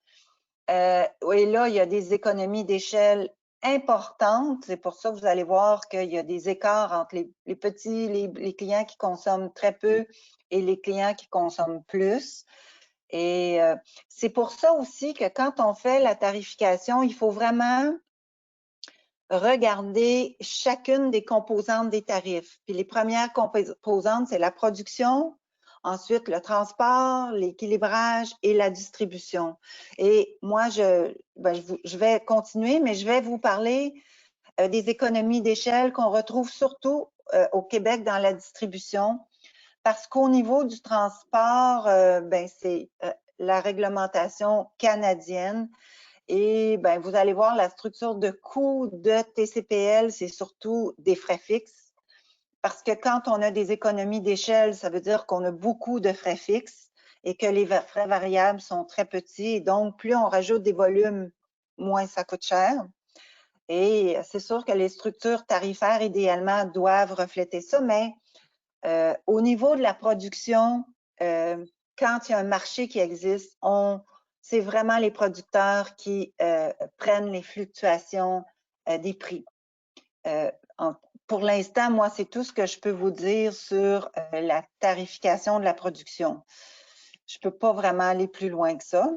Et là, il y a des économies d'échelle importantes. C'est pour ça que vous allez voir qu'il y a des écarts entre les petits, les clients qui consomment très peu et les clients qui consomment plus. Et c'est pour ça aussi que quand on fait la tarification, il faut vraiment regarder chacune des composantes des tarifs. Puis les premières composantes, c'est la production, ensuite le transport, l'équilibrage et la distribution. Et moi, je vais continuer, mais je vais vous parler des économies d'échelle qu'on retrouve surtout au Québec dans la distribution, parce qu'au niveau du transport, c'est la réglementation canadienne. Et ben, vous allez voir, la structure de coût de TCPL, c'est surtout des frais fixes. Parce que quand on a des économies d'échelle, ça veut dire qu'on a beaucoup de frais fixes et que les frais variables sont très petits. Et donc, plus on rajoute des volumes, moins ça coûte cher. Et c'est sûr que les structures tarifaires, idéalement, doivent refléter ça. Mais au niveau de la production, quand il y a un marché qui existe, c'est vraiment les producteurs qui prennent les fluctuations des prix. Pour l'instant, moi, c'est tout ce que je peux vous dire sur la tarification de la production. Je ne peux pas vraiment aller plus loin que ça.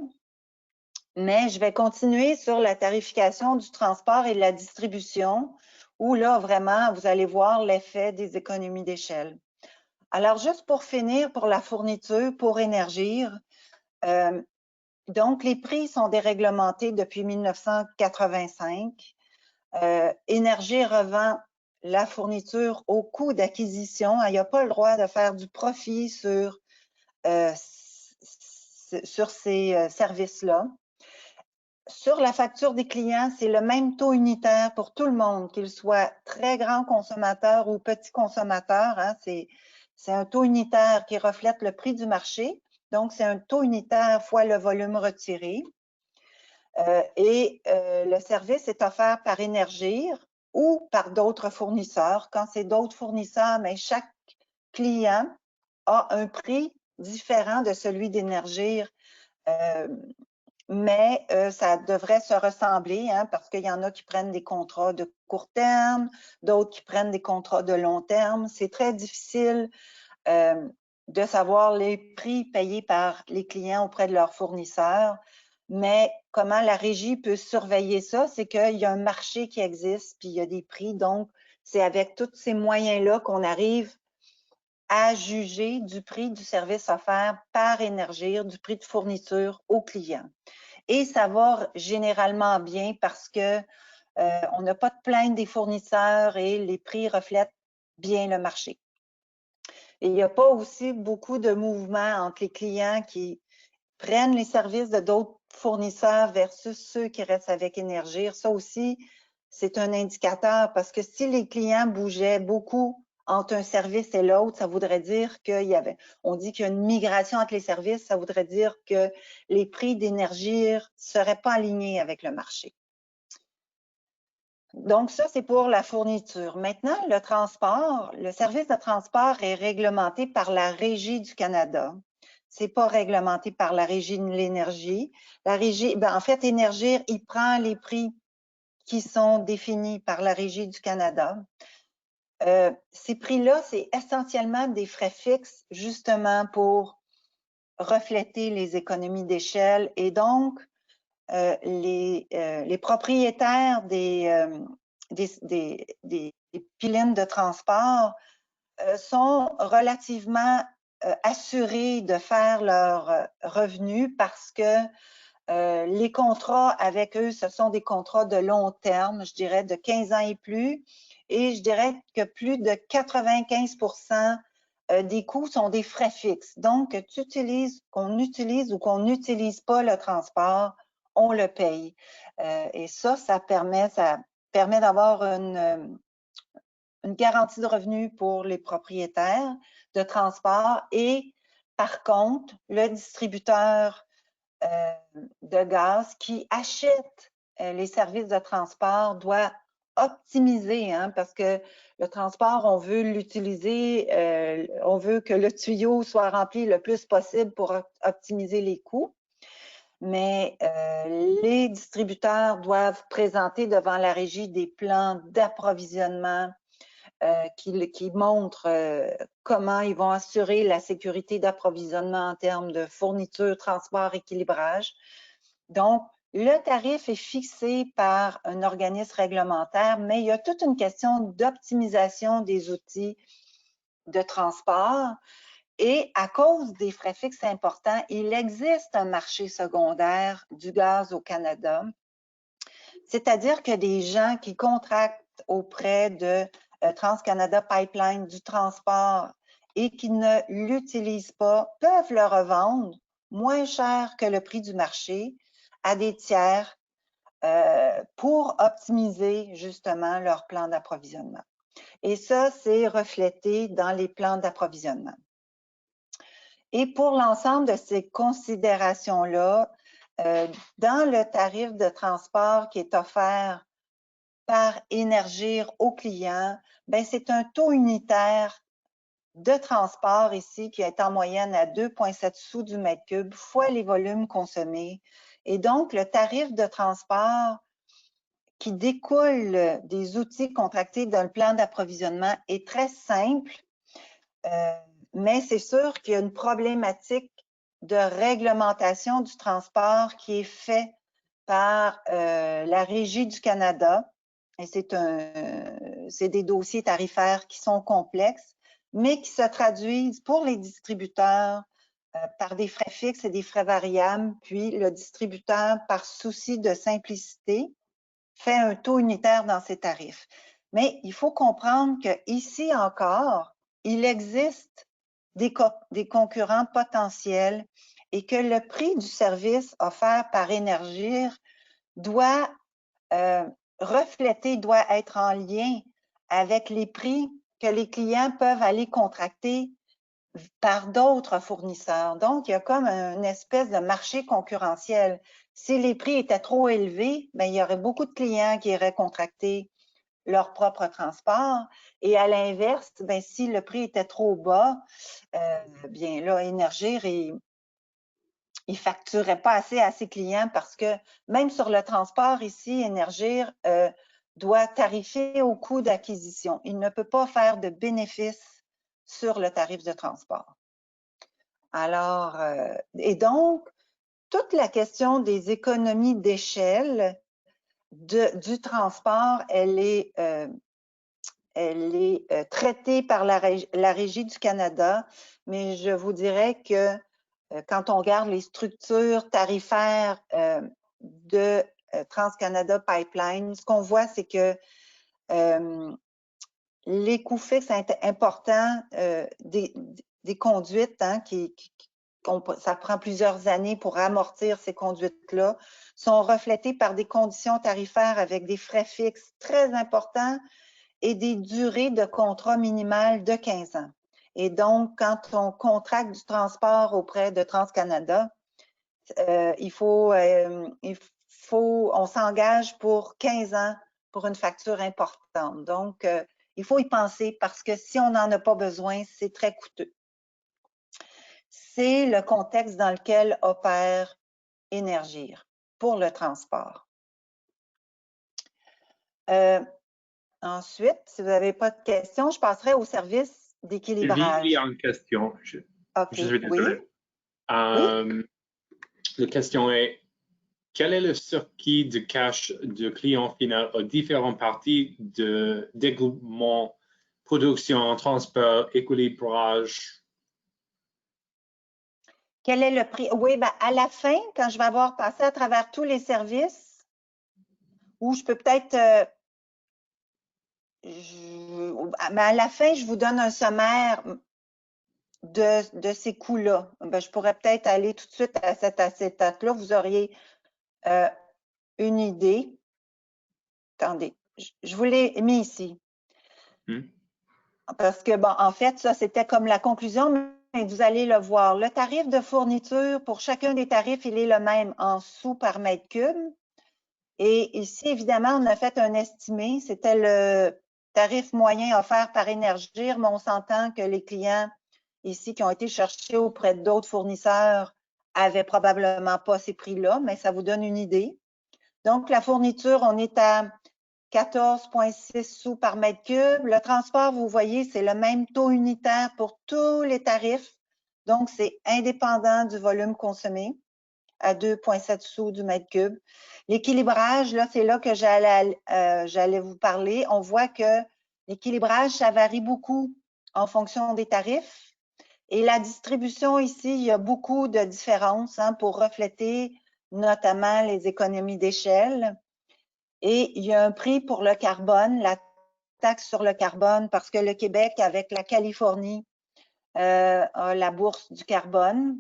Mais je vais continuer sur la tarification du transport et de la distribution, où là, vraiment, vous allez voir l'effet des économies d'échelle. Alors, juste pour finir, pour la fourniture, pour Énergir, donc les prix sont déréglementés depuis 1985. Énergir revend la fourniture au coût d'acquisition. Il n'y a pas le droit de faire du profit sur ces services-là. Sur la facture des clients, c'est le même taux unitaire pour tout le monde, qu'ils soient très grands consommateurs ou petits consommateurs. Hein, c'est un taux unitaire qui reflète le prix du marché. Donc, c'est un taux unitaire fois le volume retiré. Le service est offert par Énergir ou par d'autres fournisseurs. Quand c'est d'autres fournisseurs, mais chaque client a un prix différent de celui d'Énergir. Mais ça devrait se ressembler, hein, parce qu'il y en a qui prennent des contrats de court terme, d'autres qui prennent des contrats de long terme. C'est très difficile de savoir les prix payés par les clients auprès de leurs fournisseurs. Mais comment la régie peut surveiller ça? C'est qu'il y a un marché qui existe, puis il y a des prix. Donc, c'est avec tous ces moyens-là qu'on arrive à juger du prix du service offert par Énergir, du prix de fourniture aux clients. Et ça va généralement bien parce que on n'a pas de plainte des fournisseurs et les prix reflètent bien le marché. Et il n'y a pas aussi beaucoup de mouvements entre les clients qui prennent les services de d'autres fournisseurs versus ceux qui restent avec Énergir. Ça aussi, c'est un indicateur parce que si les clients bougeaient beaucoup entre un service et l'autre, ça voudrait dire on dit qu'il y a une migration entre les services, ça voudrait dire que les prix d'Énergir ne seraient pas alignés avec le marché. Donc, ça, c'est pour la fourniture. Maintenant, le transport, le service de transport est réglementé par la Régie du Canada. C'est pas réglementé par la Régie de l'énergie. La Régie, en fait, Énergir, il prend les prix qui sont définis par la Régie du Canada. Ces prix-là, c'est essentiellement des frais fixes, justement pour refléter les économies d'échelle. Et donc, les propriétaires des pylônes de transport sont relativement assurés de faire leurs revenus parce que les contrats avec eux, ce sont des contrats de long terme, je dirais de 15 ans et plus, et je dirais que plus de 95% des coûts sont des frais fixes. Donc, qu'on utilise ou qu'on n'utilise pas le transport, on le paye. Et ça permet d'avoir une garantie de revenus pour les propriétaires de transport et par contre, le distributeur de gaz qui achète les services de transport doit optimiser, hein, parce que le transport, on veut l'utiliser, on veut que le tuyau soit rempli le plus possible pour optimiser les coûts. Mais les distributeurs doivent présenter devant la régie des plans d'approvisionnement qui montrent comment ils vont assurer la sécurité d'approvisionnement en termes de fourniture, transport, équilibrage. Donc, le tarif est fixé par un organisme réglementaire, mais il y a toute une question d'optimisation des outils de transport. Et à cause des frais fixes importants, il existe un marché secondaire du gaz au Canada. C'est-à-dire que des gens qui contractent auprès de TransCanada Pipeline du transport et qui ne l'utilisent pas peuvent le revendre moins cher que le prix du marché à des tiers pour optimiser justement leur plan d'approvisionnement. Et ça, c'est reflété dans les plans d'approvisionnement. Et pour l'ensemble de ces considérations-là, dans le tarif de transport qui est offert par Énergir aux clients, c'est un taux unitaire de transport ici qui est en moyenne à 2,7 sous du mètre cube fois les volumes consommés. Et donc, le tarif de transport qui découle des outils contractés dans le plan d'approvisionnement est très simple, mais c'est sûr qu'il y a une problématique de réglementation du transport qui est fait par la Régie du Canada. Et c'est des dossiers tarifaires qui sont complexes, mais qui se traduisent pour les distributeurs par des frais fixes et des frais variables. Puis le distributeur, par souci de simplicité, fait un taux unitaire dans ses tarifs. Mais il faut comprendre qu'ici encore, il existe des concurrents potentiels et que le prix du service offert par Énergir doit refléter, doit être en lien avec les prix que les clients peuvent aller contracter par d'autres fournisseurs. Donc, il y a comme une espèce de marché concurrentiel. Si les prix étaient trop élevés, bien, il y aurait beaucoup de clients qui iraient contracter leur propre transport. Et à l'inverse, bien, si le prix était trop bas, bien là, Énergir, il ne facturait pas assez à ses clients parce que même sur le transport ici, Énergir doit tarifer au coût d'acquisition. Il ne peut pas faire de bénéfice sur le tarif de transport. Alors, et donc, toute la question des économies d'échelle du transport, elle est traitée par la Régie du Canada, mais je vous dirais que quand on regarde les structures tarifaires de TransCanada Pipeline, ce qu'on voit, c'est que les coûts fixes importants des conduites, hein, ça prend plusieurs années pour amortir ces conduites-là, sont reflétés par des conditions tarifaires avec des frais fixes très importants et des durées de contrat minimales de 15 ans. Et donc, quand on contracte du transport auprès de TransCanada, on s'engage pour 15 ans pour une facture importante. Donc, il faut y penser parce que si on n'en a pas besoin, c'est très coûteux. C'est le contexte dans lequel opère Énergir pour le transport. Ensuite, si vous n'avez pas de questions, je passerai au service d'équilibrage. Il y a une question. Je suis désolé. Oui? La question est, quel est le circuit de cash du client final aux différentes parties de dégroupement, production, transport, équilibrage? Quel est le prix? Oui, ben, à la fin, quand je vais avoir passé à travers tous les services, où je peux peut-être... mais à la fin, je vous donne un sommaire de ces coûts-là. Ben, je pourrais peut-être aller tout de suite à cet acétate-là. Vous auriez une idée. Attendez, je vous l'ai mis ici. Parce que, bon, en fait, ça, c'était comme la conclusion, mais vous allez le voir. Le tarif de fourniture, pour chacun des tarifs, il est le même en sous par mètre cube. Et ici, évidemment, on a fait un estimé. C'était le tarif moyen offert par Énergir, mais on s'entend que les clients ici qui ont été cherchés auprès d'autres fournisseurs avaient probablement pas ces prix-là, mais ça vous donne une idée. Donc, la fourniture, on est à 14,6 sous par mètre cube. Le transport, vous voyez, c'est le même taux unitaire pour tous les tarifs. Donc, c'est indépendant du volume consommé à 2,7 sous du mètre cube. L'équilibrage, là, c'est là que j'allais vous parler. On voit que l'équilibrage, ça varie beaucoup en fonction des tarifs. Et la distribution ici, il y a beaucoup de différences pour refléter notamment les économies d'échelle. Et il y a un prix pour le carbone, la taxe sur le carbone, parce que le Québec, avec la Californie, a la bourse du carbone.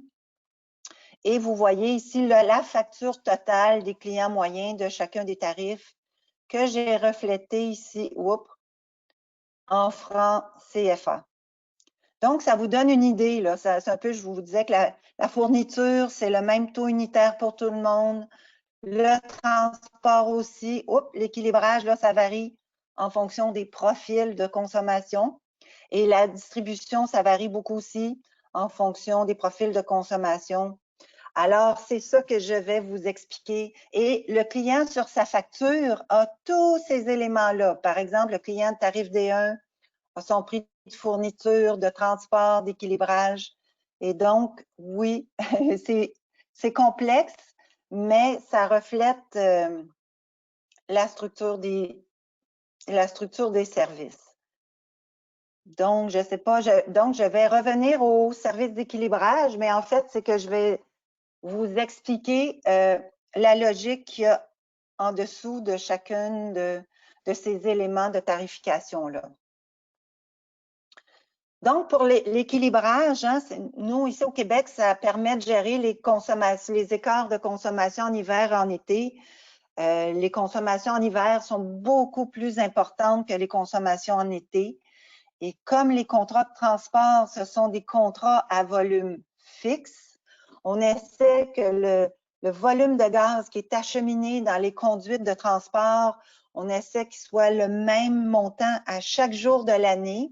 Et vous voyez ici la facture totale des clients moyens de chacun des tarifs que j'ai reflété ici en francs CFA. Donc, ça vous donne une idée. Là. C'est un peu, je vous disais que la fourniture, c'est le même taux unitaire pour tout le monde. Le transport aussi. L'équilibrage, là, ça varie en fonction des profils de consommation. Et la distribution, ça varie beaucoup aussi en fonction des profils de consommation. Alors, c'est ça que je vais vous expliquer. Et le client sur sa facture a tous ces éléments-là. Par exemple, le client de tarif D1 a son prix de fourniture, de transport, d'équilibrage. Et donc, oui, c'est complexe, mais ça reflète la structure des services. Donc, je sais pas, donc je vais revenir au service d'équilibrage, mais en fait, c'est que je vais vous expliquer la logique qu'il y a en dessous de chacune de ces éléments de tarification-là. Donc, pour l'équilibrage, hein, nous, ici au Québec, ça permet de gérer les écarts de consommation en hiver et en été. Les consommations en hiver sont beaucoup plus importantes que les consommations en été. Et comme les contrats de transport, ce sont des contrats à volume fixe, on essaie que le volume de gaz qui est acheminé dans les conduites de transport, on essaie qu'il soit le même montant à chaque jour de l'année.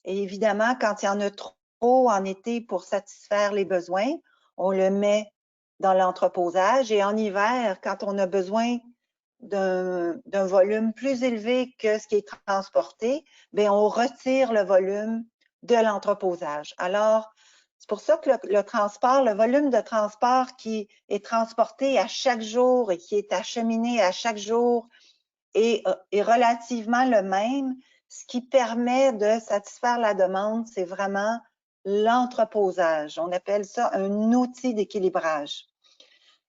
Et évidemment, quand il y en a trop en été pour satisfaire les besoins, on le met dans l'entreposage. Et en hiver, quand on a besoin d'un volume plus élevé que ce qui est transporté, bien, on retire le volume de l'entreposage. Alors, c'est pour ça que le volume de transport qui est transporté à chaque jour et qui est acheminé à chaque jour est relativement le même. Ce qui permet de satisfaire la demande, c'est vraiment l'entreposage. On appelle ça un outil d'équilibrage.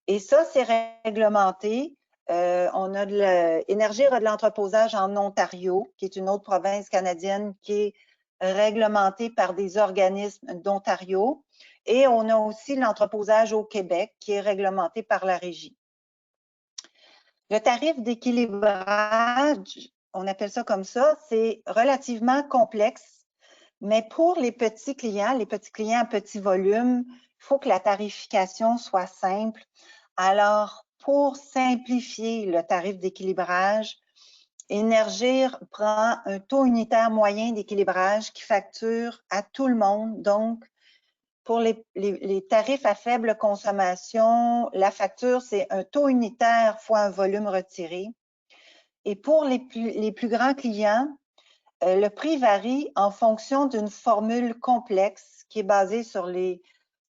Et ça, c'est réglementé. On a de Énergir a de l'entreposage en Ontario, qui est une autre province canadienne qui est réglementée par des organismes d'Ontario. Et on a aussi l'entreposage au Québec, qui est réglementé par la Régie. Le tarif d'équilibrage, on appelle ça comme ça, c'est relativement complexe, mais pour les petits clients à petit volume, il faut que la tarification soit simple. Alors, pour simplifier le tarif d'équilibrage, Énergir prend un taux unitaire moyen d'équilibrage qui facture à tout le monde. Donc, pour les tarifs à faible consommation, la facture, c'est un taux unitaire fois un volume retiré. Et pour les plus grands clients, le prix varie en fonction d'une formule complexe qui est basée sur les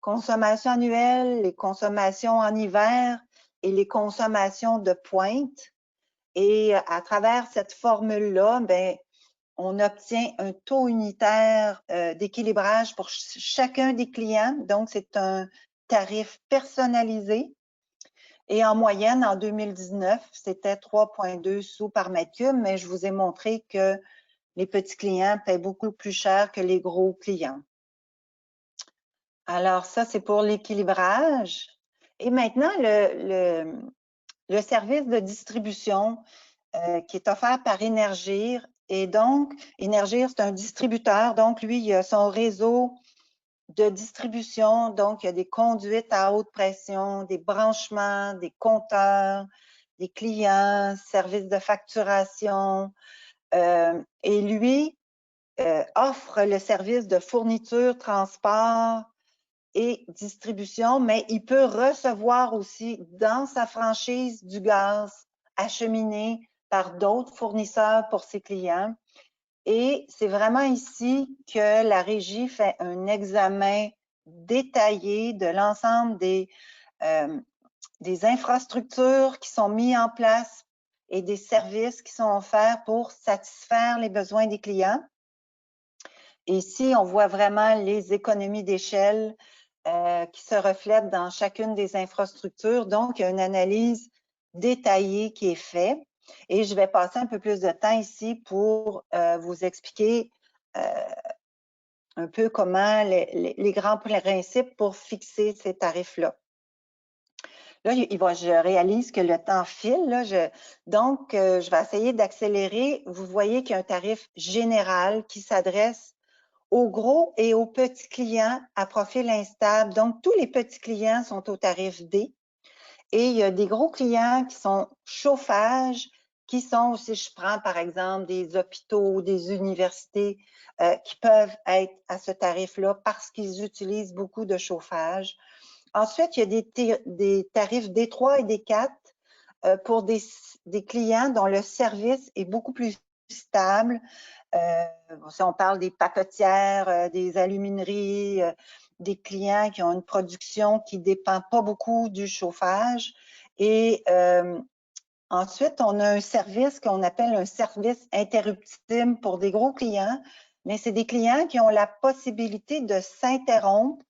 consommations annuelles, les consommations en hiver et les consommations de pointe. Et à travers cette formule-là, ben, on obtient un taux unitaire d'équilibrage pour chacun des clients. Donc, c'est un tarif personnalisé. Et en moyenne, en 2019, c'était 3,2 sous par mètre cube, mais je vous ai montré que les petits clients paient beaucoup plus cher que les gros clients. Alors, ça, c'est pour l'équilibrage. Et maintenant, le service de distribution qui est offert par Énergir. Et donc, Énergir, c'est un distributeur. Donc, lui, il a son réseau de distribution. Donc, il y a des conduites à haute pression, des branchements, des compteurs, des clients, services de facturation. Et lui offre le service de fourniture, transport et distribution, mais il peut recevoir aussi dans sa franchise du gaz acheminé par d'autres fournisseurs pour ses clients. Et c'est vraiment ici que la Régie fait un examen détaillé de l'ensemble des infrastructures qui sont mises en place et des services qui sont offerts pour satisfaire les besoins des clients. Et ici, on voit vraiment les économies d'échelle qui se reflètent dans chacune des infrastructures. Donc, il y a une analyse détaillée qui est faite. Et je vais passer un peu plus de temps ici pour vous expliquer un peu comment les grands principes pour fixer ces tarifs-là. Là, je réalise que le temps file. Là, donc, je vais essayer d'accélérer. Vous voyez qu'il y a un tarif général qui s'adresse aux gros et aux petits clients à profil instable. Donc, tous les petits clients sont au tarif D. Et il y a des gros clients qui sont chauffage, qui sont, si je prends par exemple des hôpitaux, des universités, qui peuvent être à ce tarif-là parce qu'ils utilisent beaucoup de chauffage. Ensuite, il y a des tarifs D3 et D4 pour des clients dont le service est beaucoup plus stable. Si on parle des papetières, des alumineries, des clients qui ont une production qui ne dépend pas beaucoup du chauffage. Et ensuite, on a un service qu'on appelle un service interruptible pour des gros clients, mais c'est des clients qui ont la possibilité de s'interrompre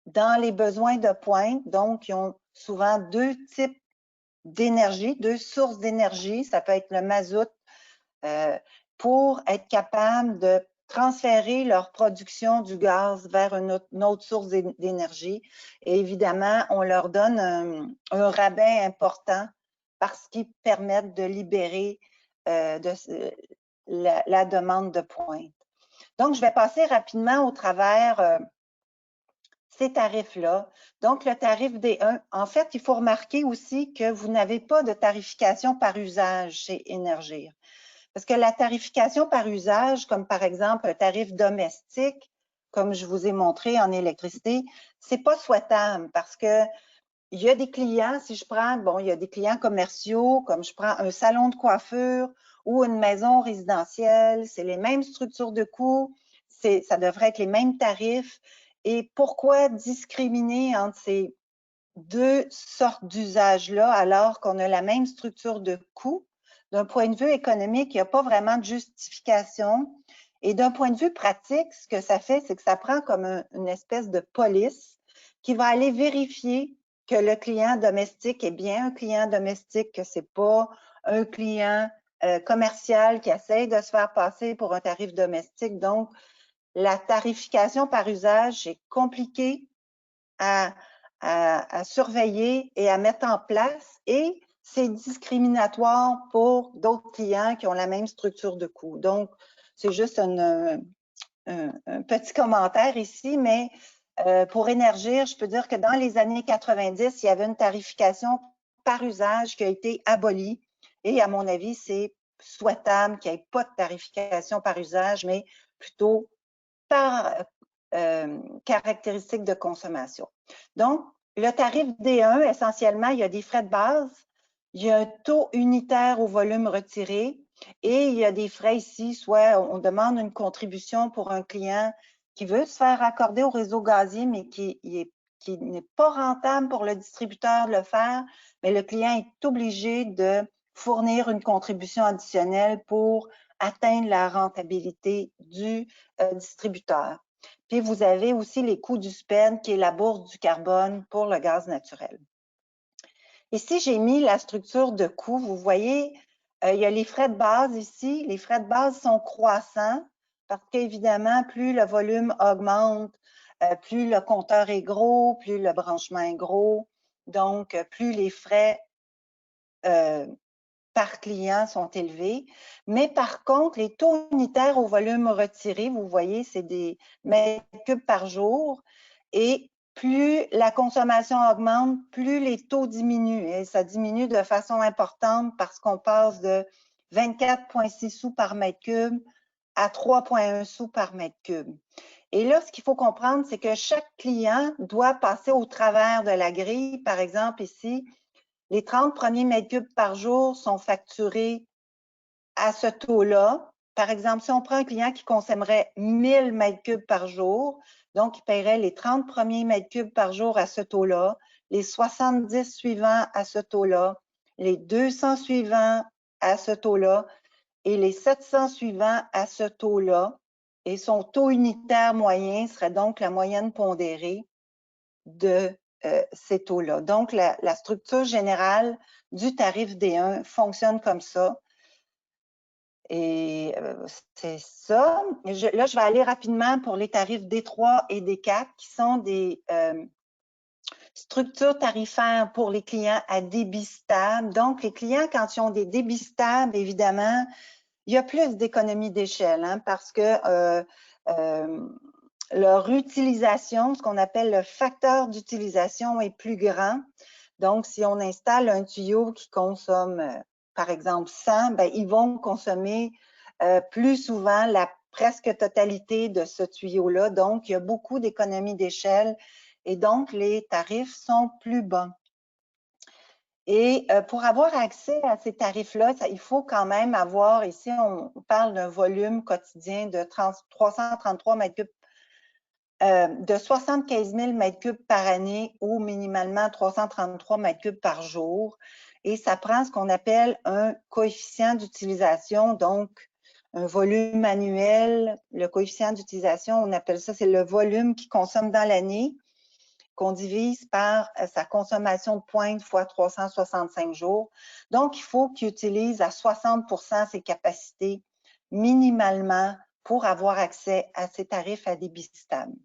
dans les besoins de pointe. Donc, ils ont souvent deux types d'énergie, deux sources d'énergie. Ça peut être le mazout pour être capable de transférer leur production du gaz vers une autre source d'énergie. Et évidemment, on leur donne un rabais important parce qu'ils permettent de libérer la demande de pointe. Donc, je vais passer rapidement au travers ces tarifs-là. Donc, le tarif D1, en fait, il faut remarquer aussi que vous n'avez pas de tarification par usage chez Énergir. Parce que la tarification par usage, comme par exemple un tarif domestique, comme je vous ai montré en électricité, c'est pas souhaitable parce que il y a des clients, si je prends, bon, il y a des clients commerciaux, comme je prends un salon de coiffure ou une maison résidentielle, c'est les mêmes structures de coûts, ça devrait être les mêmes tarifs. Et pourquoi discriminer entre ces deux sortes d'usages-là alors qu'on a la même structure de coûts? D'un point de vue économique, il n'y a pas vraiment de justification. Et d'un point de vue pratique, ce que ça fait, c'est que ça prend comme une espèce de police qui va aller vérifier que le client domestique est bien un client domestique, que ce n'est pas un client commercial qui essaie de se faire passer pour un tarif domestique. Donc, la tarification par usage est compliquée à surveiller et à mettre en place et c'est discriminatoire pour d'autres clients qui ont la même structure de coût. Donc, c'est juste un petit commentaire ici, mais pour Énergir, je peux dire que dans les années 90, il y avait une tarification par usage qui a été abolie et à mon avis, c'est souhaitable qu'il n'y ait pas de tarification par usage, mais plutôt par caractéristiques de consommation. Donc, le tarif D1, essentiellement, il y a des frais de base, il y a un taux unitaire au volume retiré et il y a des frais ici, soit on demande une contribution pour un client qui veut se faire accorder au réseau gazier, mais qui n'est pas rentable pour le distributeur de le faire, mais le client est obligé de fournir une contribution additionnelle pour atteindre la rentabilité du distributeur. Puis, vous avez aussi les coûts du SPEN, qui est la bourse du carbone pour le gaz naturel. Ici, j'ai mis la structure de coûts. Vous voyez, il y a les frais de base ici. Les frais de base sont croissants parce qu'évidemment, plus le volume augmente, plus le compteur est gros, plus le branchement est gros. Donc, plus les frais par client sont élevés. Mais par contre, les taux unitaires au volume retiré, vous voyez, c'est des mètres cubes par jour. Et plus la consommation augmente, plus les taux diminuent. Et ça diminue de façon importante parce qu'on passe de 24,6 sous par mètre cube à 3,1 sous par mètre cube. Et là, ce qu'il faut comprendre, c'est que chaque client doit passer au travers de la grille. Par exemple, ici, les 30 premiers mètres cubes par jour sont facturés à ce taux-là. Par exemple, si on prend un client qui consommerait 1000 mètres cubes par jour, donc il paierait les 30 premiers mètres cubes par jour à ce taux-là, les 70 suivants à ce taux-là, les 200 suivants à ce taux-là et les 700 suivants à ce taux-là. Et son taux unitaire moyen serait donc la moyenne pondérée de ces taux-là. Donc, la structure générale du tarif D1 fonctionne comme ça. Et c'est ça. Là, je vais aller rapidement pour les tarifs D3 et D4 qui sont des structures tarifaires pour les clients à débit stable. Donc, les clients, quand ils ont des débits stables, évidemment, il y a plus d'économies d'échelle hein, parce que leur utilisation, ce qu'on appelle le facteur d'utilisation est plus grand. Donc, si on installe un tuyau qui consomme, par exemple, 100, ben, ils vont consommer plus souvent la presque totalité de ce tuyau-là. Donc, il y a beaucoup d'économies d'échelle et donc, les tarifs sont plus bas. Et pour avoir accès à ces tarifs-là, il faut quand même avoir, ici, on parle d'un volume quotidien de 333 mètres cubes de 75 000 m3 par année ou minimalement 333 m3 par jour. Et ça prend ce qu'on appelle un coefficient d'utilisation, donc un volume annuel. Le coefficient d'utilisation, on appelle ça, c'est le volume qu'il consomme dans l'année, qu'on divise par sa consommation de pointe fois 365 jours. Donc, il faut qu'il utilise à 60% ses capacités minimalement pour avoir accès à ces tarifs à débit stable.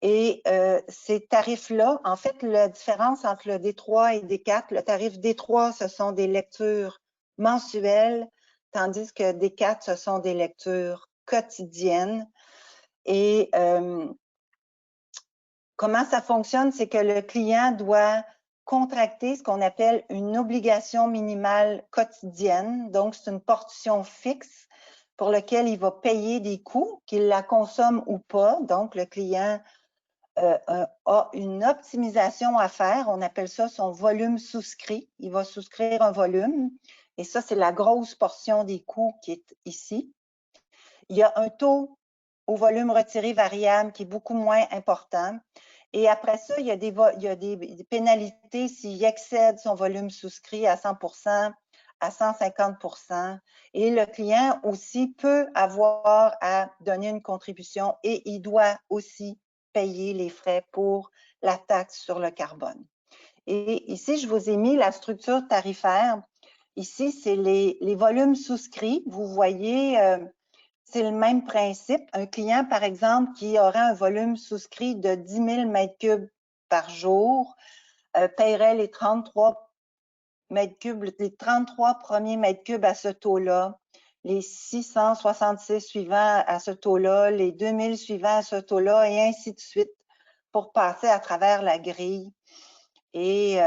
Et ces tarifs-là, en fait, la différence entre le D3 et D4, le tarif D3, ce sont des lectures mensuelles, tandis que D4, ce sont des lectures quotidiennes. Et comment ça fonctionne? C'est que le client doit contracter ce qu'on appelle une obligation minimale quotidienne. Donc, c'est une portion fixe pour laquelle il va payer des coûts, qu'il la consomme ou pas. Donc, le client a une optimisation à faire. On appelle ça son volume souscrit. Il va souscrire un volume. Et ça, c'est la grosse portion des coûts qui est ici. Il y a un taux au volume retiré variable qui est beaucoup moins important. Et après ça, il y a des pénalités s'il excède son volume souscrit à 100%, à 150%. Et le client aussi peut avoir à donner une contribution et il doit aussi payer les frais pour la taxe sur le carbone. Et ici, je vous ai mis la structure tarifaire. Ici, c'est les volumes souscrits. Vous voyez, c'est le même principe. Un client, par exemple, qui aurait un volume souscrit de 10 000 m3 par jour, paierait les 33 premiers mètres cubes à ce taux-là, les 666 suivants à ce taux-là, les 2000 suivants à ce taux-là, et ainsi de suite, pour passer à travers la grille. Et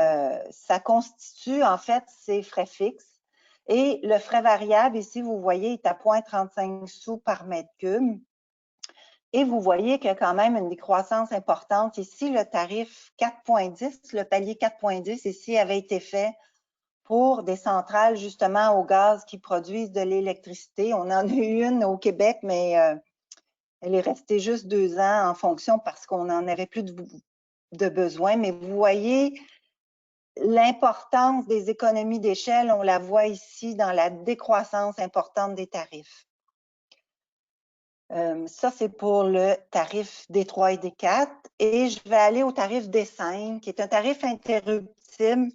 ça constitue, en fait, ces frais fixes. Et le frais variable, ici, vous voyez, est à 0,35 sous par mètre cube. Et vous voyez qu'il y a quand même une décroissance importante. Ici, le tarif 4,10, le palier 4,10, ici, avait été fait pour des centrales, justement, au gaz qui produisent de l'électricité. On en a eu une au Québec, mais elle est restée juste 2 ans en fonction parce qu'on n'en avait plus de besoin. Mais vous voyez l'importance des économies d'échelle, on la voit ici dans la décroissance importante des tarifs. Ça, c'est pour le tarif D3 et D4. Et je vais aller au tarif D5, qui est un tarif interruptible,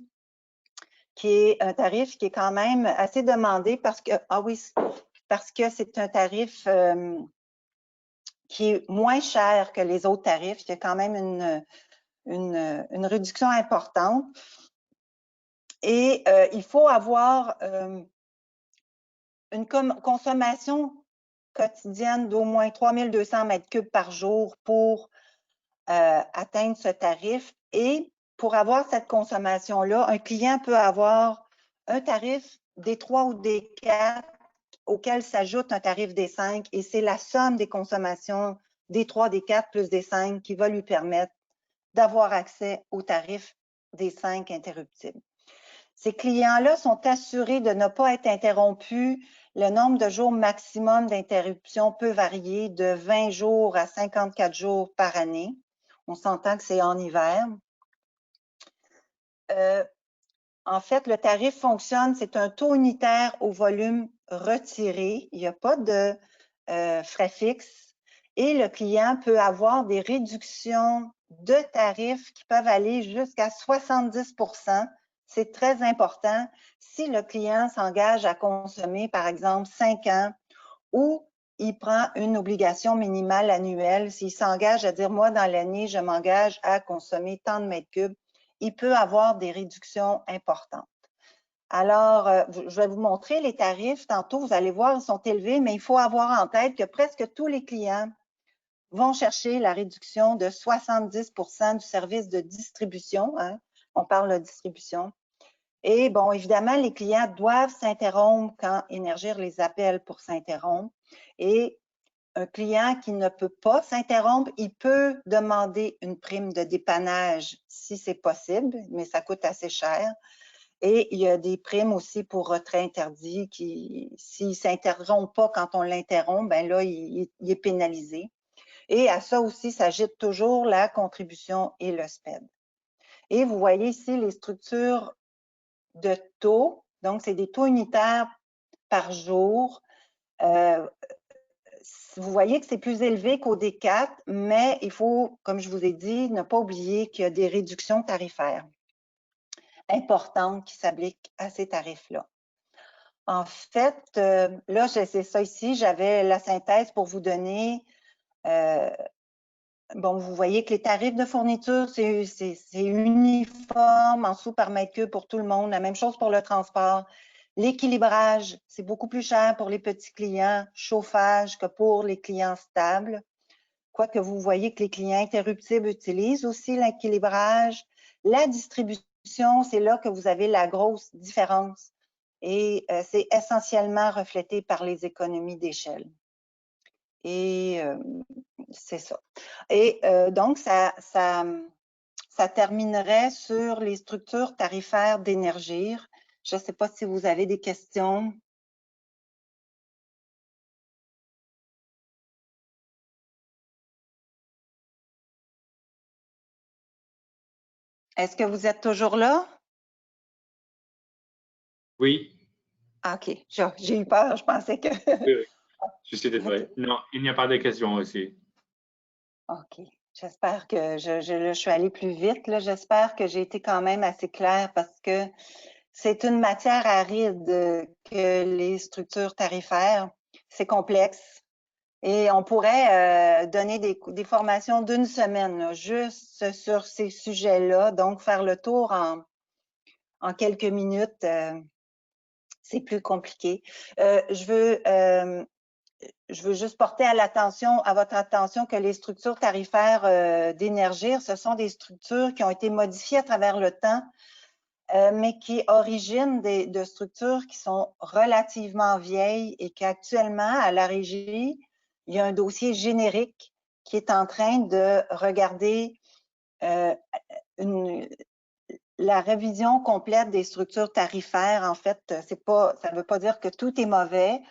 qui est un tarif qui est quand même assez demandé parce que, parce que c'est un tarif qui est moins cher que les autres tarifs. Il y a quand même une réduction importante. Et il faut avoir une consommation quotidienne d'au moins 3200 m3 par jour pour atteindre ce tarif. Et pour avoir cette consommation-là, un client peut avoir un tarif D3 ou D4 auquel s'ajoute un tarif D5 et c'est la somme des consommations D3, D4 plus D5 qui va lui permettre d'avoir accès au tarif D5 interruptible. Ces clients-là sont assurés de ne pas être interrompus. Le nombre de jours maximum d'interruption peut varier de 20 jours à 54 jours par année. On s'entend que c'est en hiver. En fait, le tarif fonctionne, c'est un taux unitaire au volume retiré. Il n'y a pas de frais fixes. Et le client peut avoir des réductions de tarifs qui peuvent aller jusqu'à 70%. C'est très important si le client s'engage à consommer, par exemple, 5 ans ou il prend une obligation minimale annuelle. S'il s'engage à dire, moi, dans l'année, je m'engage à consommer tant de mètres cubes, il peut avoir des réductions importantes. Alors, je vais vous montrer les tarifs. Tantôt, vous allez voir, ils sont élevés, mais il faut avoir en tête que presque tous les clients vont chercher la réduction de 70% du service de distribution. Hein? On parle de distribution. Et bon, évidemment, les clients doivent s'interrompre quand Énergir les appelle pour s'interrompre. Et un client qui ne peut pas s'interrompre, il peut demander une prime de dépannage si c'est possible, mais ça coûte assez cher. Et il y a des primes aussi pour retrait interdit qui, s'il ne s'interrompt pas quand on l'interrompt, ben là, il est pénalisé. Et à ça aussi s'ajoute toujours la contribution et le SPED. Et vous voyez ici les structures de taux. Donc, c'est des taux unitaires par jour. Vous voyez que c'est plus élevé qu'au D4, mais il faut, comme je vous ai dit, ne pas oublier qu'il y a des réductions tarifaires importantes qui s'appliquent à ces tarifs-là. En fait, là, c'est ça ici, j'avais la synthèse pour vous donner. Bon, vous voyez que les tarifs de fourniture, c'est uniforme en sous par mètre cube pour tout le monde. La même chose pour le transport. L'équilibrage, c'est beaucoup plus cher pour les petits clients chauffage que pour les clients stables. Quoique vous voyez que les clients interruptibles utilisent aussi l'équilibrage. La distribution, c'est là que vous avez la grosse différence. Et c'est essentiellement reflété par les économies d'échelle. Et c'est ça. Et donc, ça terminerait sur les structures tarifaires d'Énergir. Je ne sais pas si vous avez des questions. Est-ce que vous êtes toujours là? Oui. Ah, OK. J'ai eu peur. Je pensais que... Oui, oui. Je suis désolé. Okay. Non, il n'y a pas de questions aussi. OK. J'espère que je suis allée plus vite. J'espère que j'ai été quand même assez claire parce que c'est une matière aride que les structures tarifaires. C'est complexe. Et on pourrait donner des formations d'une semaine là, juste sur ces sujets-là. Donc, faire le tour en quelques minutes, c'est plus compliqué. Je veux juste porter à votre attention que les structures tarifaires d'Énergir, ce sont des structures qui ont été modifiées à travers le temps, mais qui originent de structures qui sont relativement vieilles et qu'actuellement, à la régie, il y a un dossier générique qui est en train de regarder la révision complète des structures tarifaires. En fait, ça ne veut pas dire que tout est mauvais,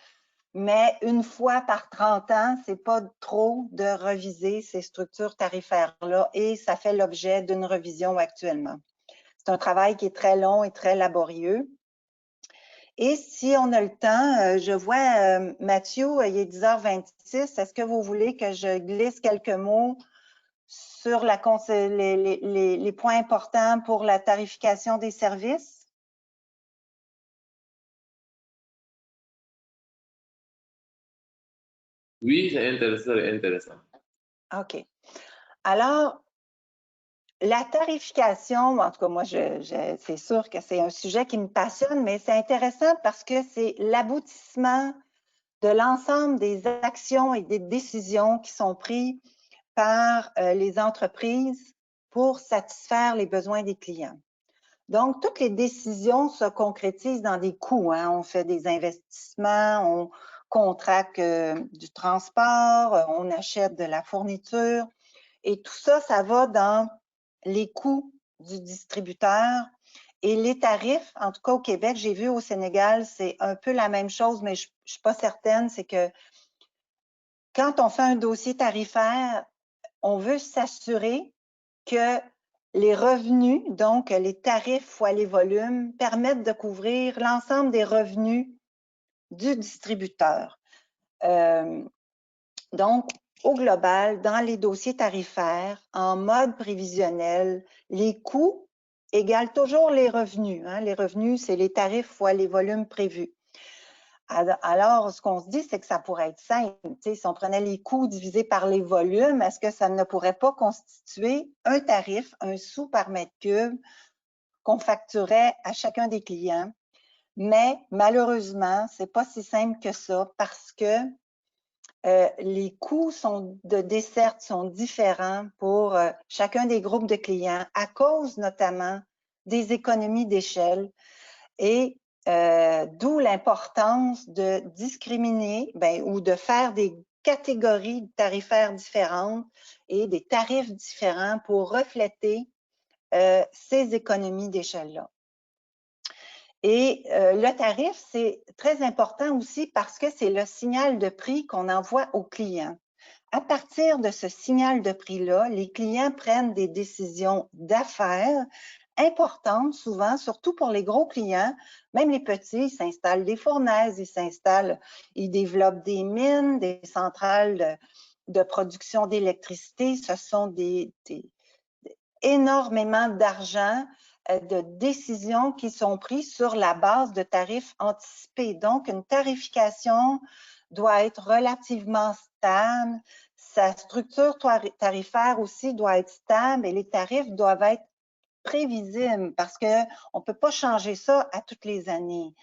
mais une fois par 30 ans, c'est pas trop de reviser ces structures tarifaires-là et ça fait l'objet d'une revision actuellement. C'est un travail qui est très long et très laborieux. Et si on a le temps, je vois Mathieu, il est 10h26. Est-ce que vous voulez que je glisse quelques mots sur les points importants pour la tarification des services? Oui, c'est intéressant. OK. Alors, la tarification, en tout cas, moi, c'est sûr que c'est un sujet qui me passionne, mais c'est intéressant parce que c'est l'aboutissement de l'ensemble des actions et des décisions qui sont prises par les entreprises pour satisfaire les besoins des clients. Donc, toutes les décisions se concrétisent dans des coûts. Hein. On fait des investissements, on contracte du transport, on achète de la fourniture et tout ça, ça va dans les coûts du distributeur et les tarifs. En tout cas, au Québec, j'ai vu au Sénégal, c'est un peu la même chose, mais je ne suis pas certaine. C'est que quand on fait un dossier tarifaire, on veut s'assurer que les revenus, donc les tarifs fois les volumes, permettent de couvrir l'ensemble des revenus du distributeur. Donc, au global, dans les dossiers tarifaires, en mode prévisionnel, les coûts égalent toujours les revenus. Hein? Les revenus, c'est les tarifs fois les volumes prévus. Alors, ce qu'on se dit, c'est que ça pourrait être simple. Si on prenait les coûts divisés par les volumes, est-ce que ça ne pourrait pas constituer un tarif, un sou par mètre cube qu'on facturait à chacun des clients? Mais malheureusement, ce n'est pas si simple que ça parce que les coûts de desserte sont différents pour chacun des groupes de clients à cause notamment des économies d'échelle et d'où l'importance de discriminer ou de faire des catégories tarifaires différentes et des tarifs différents pour refléter ces économies d'échelle-là. Et le tarif, c'est très important aussi parce que c'est le signal de prix qu'on envoie aux clients. À partir de ce signal de prix-là, les clients prennent des décisions d'affaires importantes, souvent, surtout pour les gros clients. Même les petits, ils s'installent des fournaises, ils développent des mines, des centrales de production d'électricité. Ce sont énormément d'argent, de décisions qui sont prises sur la base de tarifs anticipés. Donc, une tarification doit être relativement stable. Sa structure tarifaire aussi doit être stable et les tarifs doivent être prévisibles parce qu'on ne peut pas changer ça à toutes les années.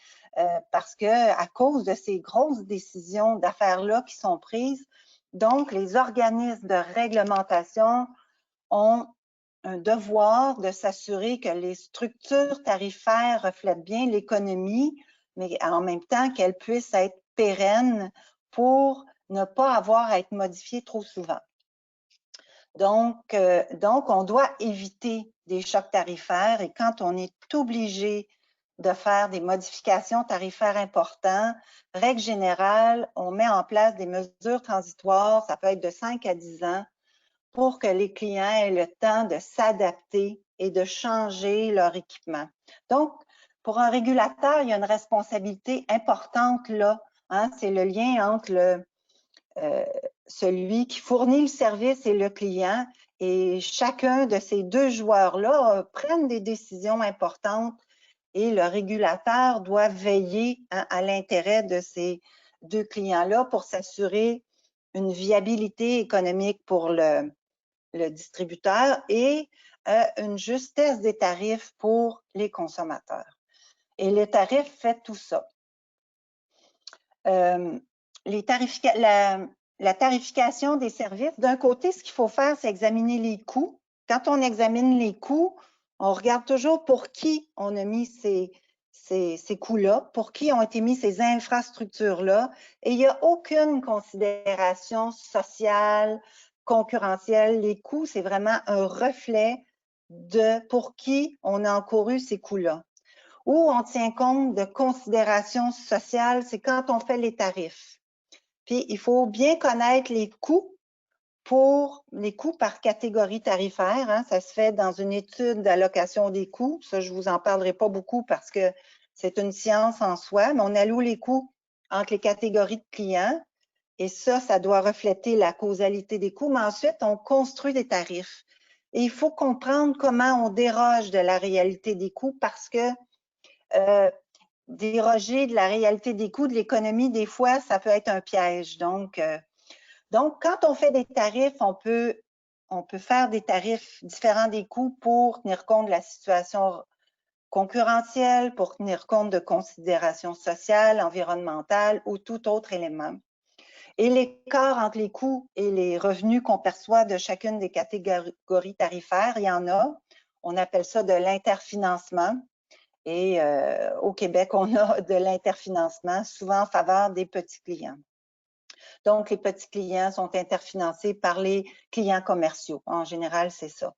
Parce qu'à cause de ces grosses décisions d'affaires-là qui sont prises, donc les organismes de réglementation ont un devoir de s'assurer que les structures tarifaires reflètent bien l'économie, mais en même temps qu'elles puissent être pérennes pour ne pas avoir à être modifiées trop souvent. Donc, on doit éviter des chocs tarifaires et quand on est obligé de faire des modifications tarifaires importantes, règle générale, on met en place des mesures transitoires, ça peut être de 5 à 10 ans, pour que les clients aient le temps de s'adapter et de changer leur équipement. Donc, pour un régulateur, il y a une responsabilité importante là. Hein, c'est le lien entre celui qui fournit le service et le client. Et chacun de ces deux joueurs-là prennent des décisions importantes et le régulateur doit veiller à l'intérêt de ces deux clients-là pour s'assurer une viabilité économique pour le distributeur et une justesse des tarifs pour les consommateurs. Et le tarif fait tout ça. La tarification des services, d'un côté, ce qu'il faut faire, c'est examiner les coûts. Quand on examine les coûts, on regarde toujours pour qui on a mis ces coûts-là, pour qui ont été mis ces infrastructures-là. Et il n'y a aucune considération sociale, concurrentielle. Les coûts, c'est vraiment un reflet de pour qui on a encouru ces coûts-là. Où on tient compte de considérations sociales, c'est quand on fait les tarifs. Puis, il faut bien connaître les coûts par catégorie tarifaire. Hein, ça se fait dans une étude d'allocation des coûts. Ça, je ne vous en parlerai pas beaucoup parce que c'est une science en soi, mais on alloue les coûts entre les catégories de clients. Et ça doit refléter la causalité des coûts. Mais ensuite, on construit des tarifs. Et il faut comprendre comment on déroge de la réalité des coûts parce que déroger de la réalité des coûts de l'économie, des fois, ça peut être un piège. Donc, quand on fait des tarifs, on peut faire des tarifs différents des coûts pour tenir compte de la situation concurrentielle, pour tenir compte de considérations sociales, environnementales ou tout autre élément. Et l'écart entre les coûts et les revenus qu'on perçoit de chacune des catégories tarifaires, il y en a. On appelle ça de l'interfinancement. Et au Québec, on a de l'interfinancement, souvent en faveur des petits clients. Donc, les petits clients sont interfinancés par les clients commerciaux. En général, c'est ça.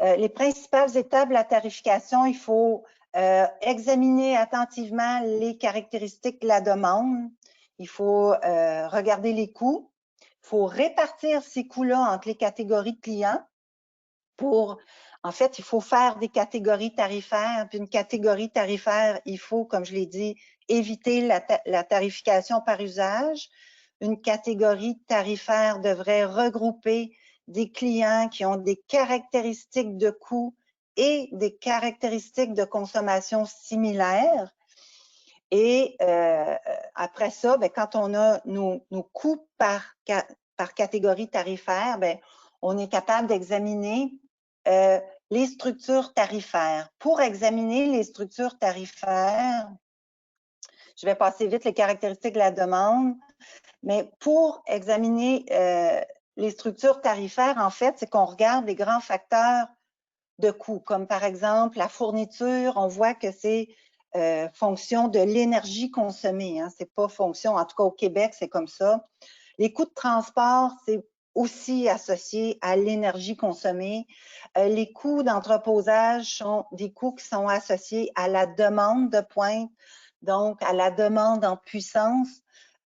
Les principales étapes de la tarification, il faut examiner attentivement les caractéristiques de la demande. Il faut regarder les coûts. Il faut répartir ces coûts-là entre les catégories de clients en fait, il faut faire des catégories tarifaires. Puis une catégorie tarifaire, il faut, comme je l'ai dit, éviter la tarification par usage. Une catégorie tarifaire devrait regrouper des clients qui ont des caractéristiques de coût et des caractéristiques de consommation similaires. Et après ça, bien, quand on a nos coûts par catégorie tarifaire, bien, on est capable d'examiner les structures tarifaires. Pour examiner les structures tarifaires, je vais passer vite les caractéristiques de la demande, mais pour examiner les structures tarifaires, en fait, c'est qu'on regarde les grands facteurs de coût, comme par exemple la fourniture, on voit que c'est fonction de l'énergie consommée, hein, c'est pas fonction, en tout cas au Québec, c'est comme ça. Les coûts de transport, c'est aussi associé à l'énergie consommée. Les coûts d'entreposage sont des coûts qui sont associés à la demande de pointe, donc à la demande en puissance.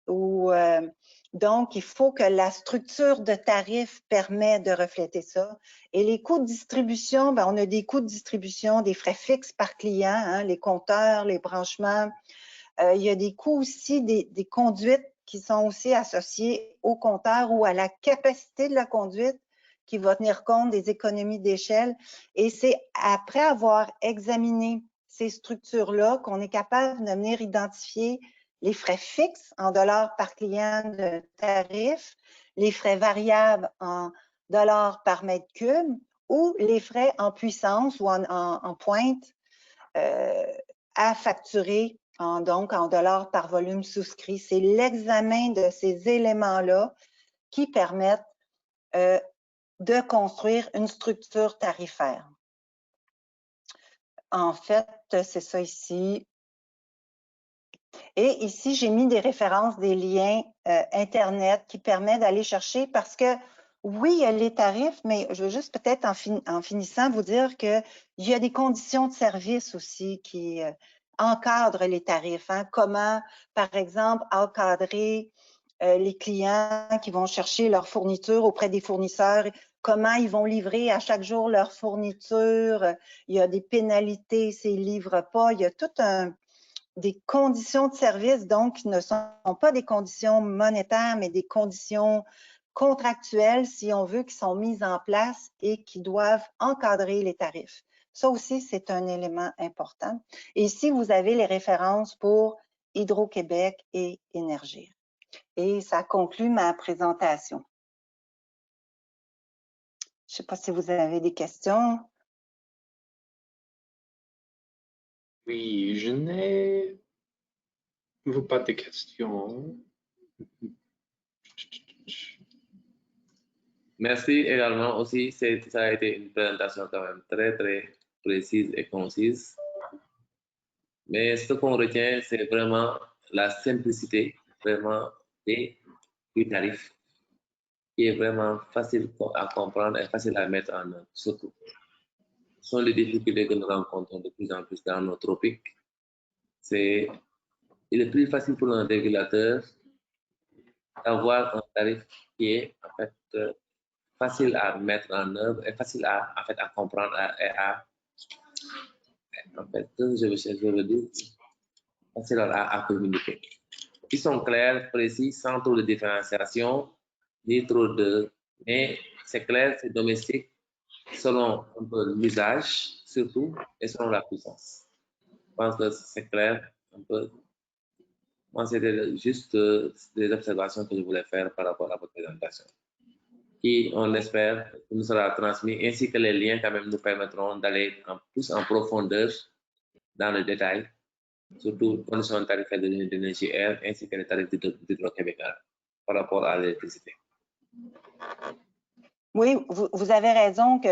Donc, il faut que la structure de tarif permette de refléter ça. Et les coûts de distribution, ben, on a des coûts de distribution, des frais fixes par client, hein, les compteurs, les branchements. Il y a des coûts aussi des conduites qui sont aussi associés au compteur ou à la capacité de la conduite qui va tenir compte des économies d'échelle. Et c'est après avoir examiné ces structures-là qu'on est capable de venir identifier les frais fixes en dollars par client de tarif, les frais variables en dollars par mètre cube ou les frais en puissance ou en pointe à facturer donc en dollars par volume souscrit. C'est l'examen de ces éléments-là qui permettent de construire une structure tarifaire. En fait, c'est ça ici. Et ici, j'ai mis des références, des liens Internet qui permettent d'aller chercher parce que, oui, il y a les tarifs, mais je veux juste peut-être en finissant vous dire qu'il y a des conditions de service aussi qui encadrent les tarifs. Hein. Comment, par exemple, encadrer les clients qui vont chercher leur fourniture auprès des fournisseurs, comment ils vont livrer à chaque jour leur fourniture. Il y a des pénalités s'ils ne livrent pas. Il y a tout des conditions de service, donc, qui ne sont pas des conditions monétaires, mais des conditions contractuelles, si on veut, qui sont mises en place et qui doivent encadrer les tarifs. Ça aussi, c'est un élément important. Et ici, vous avez les références pour Hydro-Québec et Énergir. Et ça conclut ma présentation. Je ne sais pas si vous avez des questions. Oui, je n'ai pas de questions. Merci également aussi. Ça a été une présentation quand même très, très précise et concise. Mais ce qu'on retient, c'est vraiment la simplicité vraiment du tarif, qui est vraiment facile à comprendre et facile à mettre en œuvre, surtout. Ce sont les difficultés que nous rencontrons de plus en plus dans nos tropiques. Il est plus facile pour un régulateur d'avoir un tarif qui est en fait facile à mettre en œuvre et facile à comprendre et je veux dire facile à communiquer. Ils sont clairs, précis, sans trop de différenciation, ni trop mais c'est clair, c'est domestique, selon un peu l'usage, surtout, et selon la puissance. Je pense que c'est clair un peu. Moi, c'était juste des observations que je voulais faire par rapport à votre présentation, qui, on espère, nous sera transmis, ainsi que les liens quand même nous permettront d'aller plus en profondeur dans le détail, surtout conditions tarifaires de l'énergie air, ainsi que les tarifs d'Hydro-Québec par rapport à l'électricité. Oui, vous avez raison que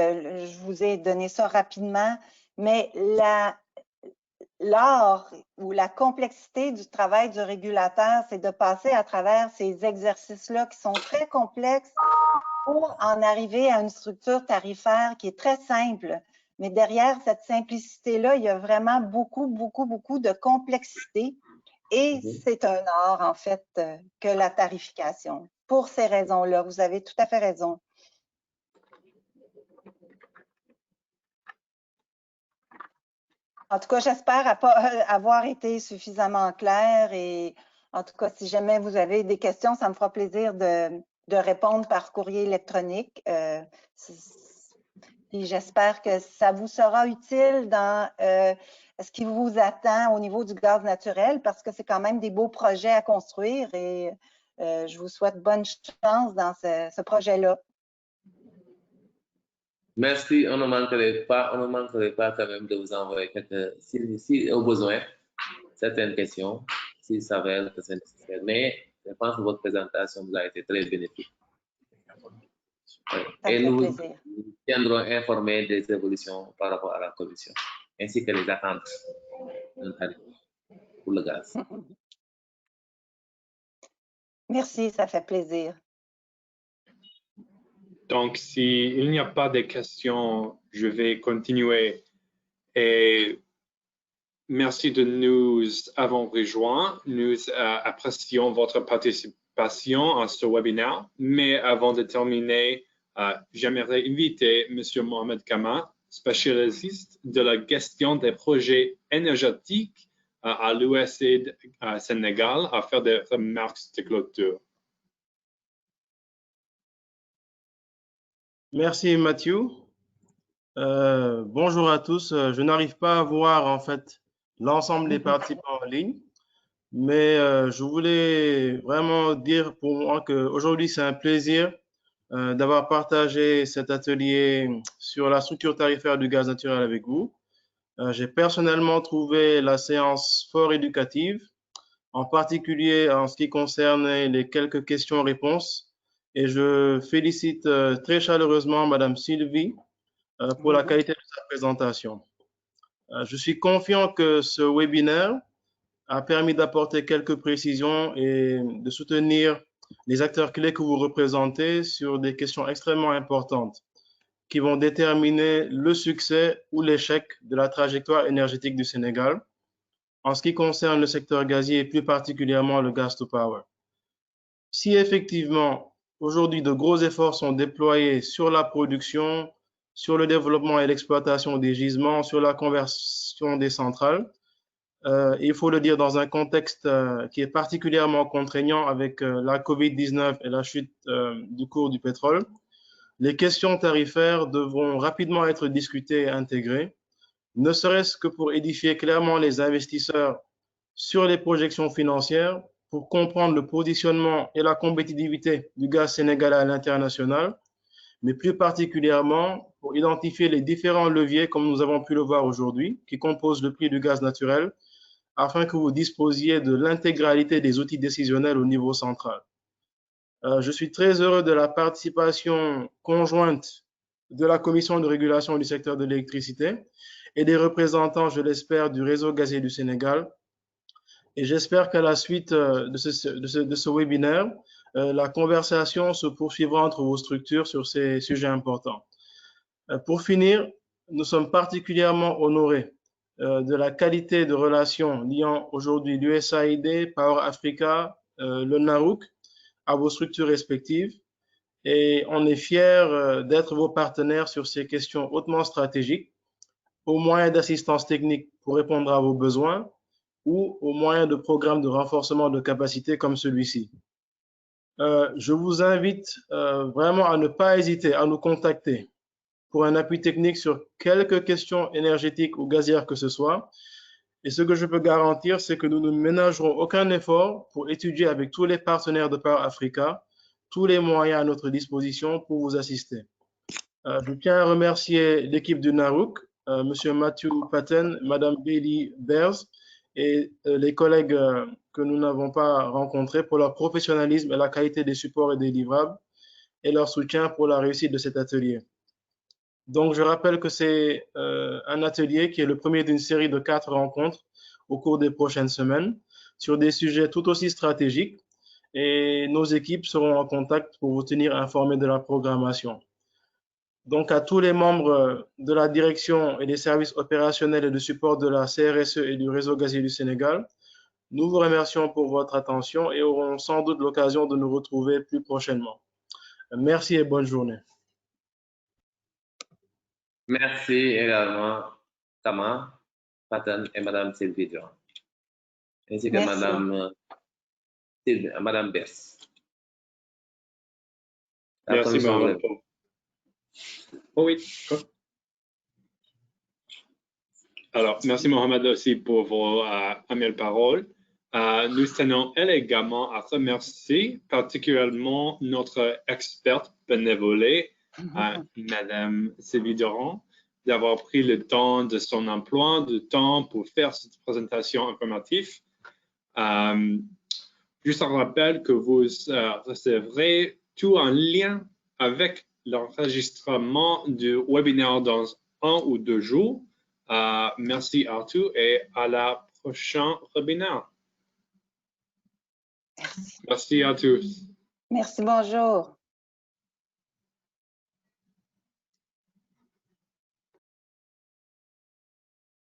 je vous ai donné ça rapidement, mais l'art ou la complexité du travail du régulateur, c'est de passer à travers ces exercices-là qui sont très complexes pour en arriver à une structure tarifaire qui est très simple. Mais derrière cette simplicité-là, il y a vraiment beaucoup de complexité. Et c'est un art, en fait, que la tarification. Pour ces raisons-là, vous avez tout à fait raison. En tout cas, j'espère avoir été suffisamment claire et en tout cas, si jamais vous avez des questions, ça me fera plaisir de répondre par courrier électronique. Puis j'espère que ça vous sera utile dans ce qui vous attend au niveau du gaz naturel parce que c'est quand même des beaux projets à construire et je vous souhaite bonne chance dans ce projet-là. Merci, on ne manquerait pas quand même de vous envoyer si au besoin, certaines questions, s'il s'avère que c'est nécessaire. Mais je pense que votre présentation vous a été très bénéfique. Et nous tiendrons informés des évolutions par rapport à la commission, ainsi que les attentes pour le gaz. Merci, ça fait plaisir. Donc, s'il n'y a pas de questions, je vais continuer. Et merci de nous avoir rejoints. Nous apprécions votre participation à ce webinaire. Mais avant de terminer, j'aimerais inviter M. Mohamed Kama, spécialiste de la gestion des projets énergétiques à l'USAID Sénégal, à faire des remarques de clôture. Merci Mathieu. Bonjour à tous. Je n'arrive pas à voir en fait l'ensemble des participants en ligne, mais je voulais vraiment dire pour moi qu'aujourd'hui c'est un plaisir d'avoir partagé cet atelier sur la structure tarifaire du gaz naturel avec vous. J'ai personnellement trouvé la séance fort éducative, en particulier en ce qui concerne les quelques questions-réponses, et je félicite très chaleureusement Madame Sylvie pour la qualité de sa présentation. Je suis confiant que ce webinaire a permis d'apporter quelques précisions et de soutenir les acteurs clés que vous représentez sur des questions extrêmement importantes qui vont déterminer le succès ou l'échec de la trajectoire énergétique du Sénégal en ce qui concerne le secteur gazier et plus particulièrement le gas to power. Si effectivement, aujourd'hui, de gros efforts sont déployés sur la production, sur le développement et l'exploitation des gisements, sur la conversion des centrales, il faut le dire dans un contexte qui est particulièrement contraignant avec la COVID-19 et la chute du cours du pétrole, les questions tarifaires devront rapidement être discutées et intégrées, ne serait-ce que pour édifier clairement les investisseurs sur les projections financières, pour comprendre le positionnement et la compétitivité du gaz sénégalais à l'international, mais plus particulièrement pour identifier les différents leviers, comme nous avons pu le voir aujourd'hui, qui composent le prix du gaz naturel, afin que vous disposiez de l'intégralité des outils décisionnels au niveau central. Je suis très heureux de la participation conjointe de la Commission de régulation du secteur de l'électricité et des représentants, je l'espère, du réseau gazier du Sénégal. Et j'espère qu'à la suite de ce webinaire, la conversation se poursuivra entre vos structures sur ces sujets importants. Pour finir, nous sommes particulièrement honorés de la qualité de relations liant aujourd'hui l'USAID, Power Africa, le NARUC, à vos structures respectives, et on est fiers d'être vos partenaires sur ces questions hautement stratégiques, au moyen d'assistance technique pour répondre à vos besoins ou au moyen de programmes de renforcement de capacité comme celui-ci. Je vous invite vraiment à ne pas hésiter à nous contacter pour un appui technique sur quelques questions énergétiques ou gazières que ce soit. Et ce que je peux garantir, c'est que nous ne ménagerons aucun effort pour étudier avec tous les partenaires de Power Africa tous les moyens à notre disposition pour vous assister. Je tiens à remercier l'équipe du NARUC, Monsieur Matthew Patton, Madame Bailey Bears et les collègues que nous n'avons pas rencontrés pour leur professionnalisme et la qualité des supports et des livrables et leur soutien pour la réussite de cet atelier. Donc, je rappelle que c'est un atelier qui est le premier d'une série de 4 rencontres au cours des prochaines semaines sur des sujets tout aussi stratégiques et nos équipes seront en contact pour vous tenir informés de la programmation. Donc, à tous les membres de la direction et des services opérationnels et de support de la CRSE et du réseau gazier du Sénégal, nous vous remercions pour votre attention et aurons sans doute l'occasion de nous retrouver plus prochainement. Merci et bonne journée. Merci également, Kama, Patton et Madame Sylvie Durand, ainsi que Madame Bess. Merci, Mohamed. Oh oui. Alors, merci, Mohamed, aussi pour vos premières paroles. Nous tenons également à remercier particulièrement notre experte bénévole, Madame Sylvie Durand, d'avoir pris le temps de son emploi, de temps pour faire cette présentation informative. Juste un rappel que vous recevrez tout en lien avec l'enregistrement du webinaire dans 1 ou 2 jours. Merci Arthur et à la prochaine webinaire. Merci à tous. Merci, bonjour.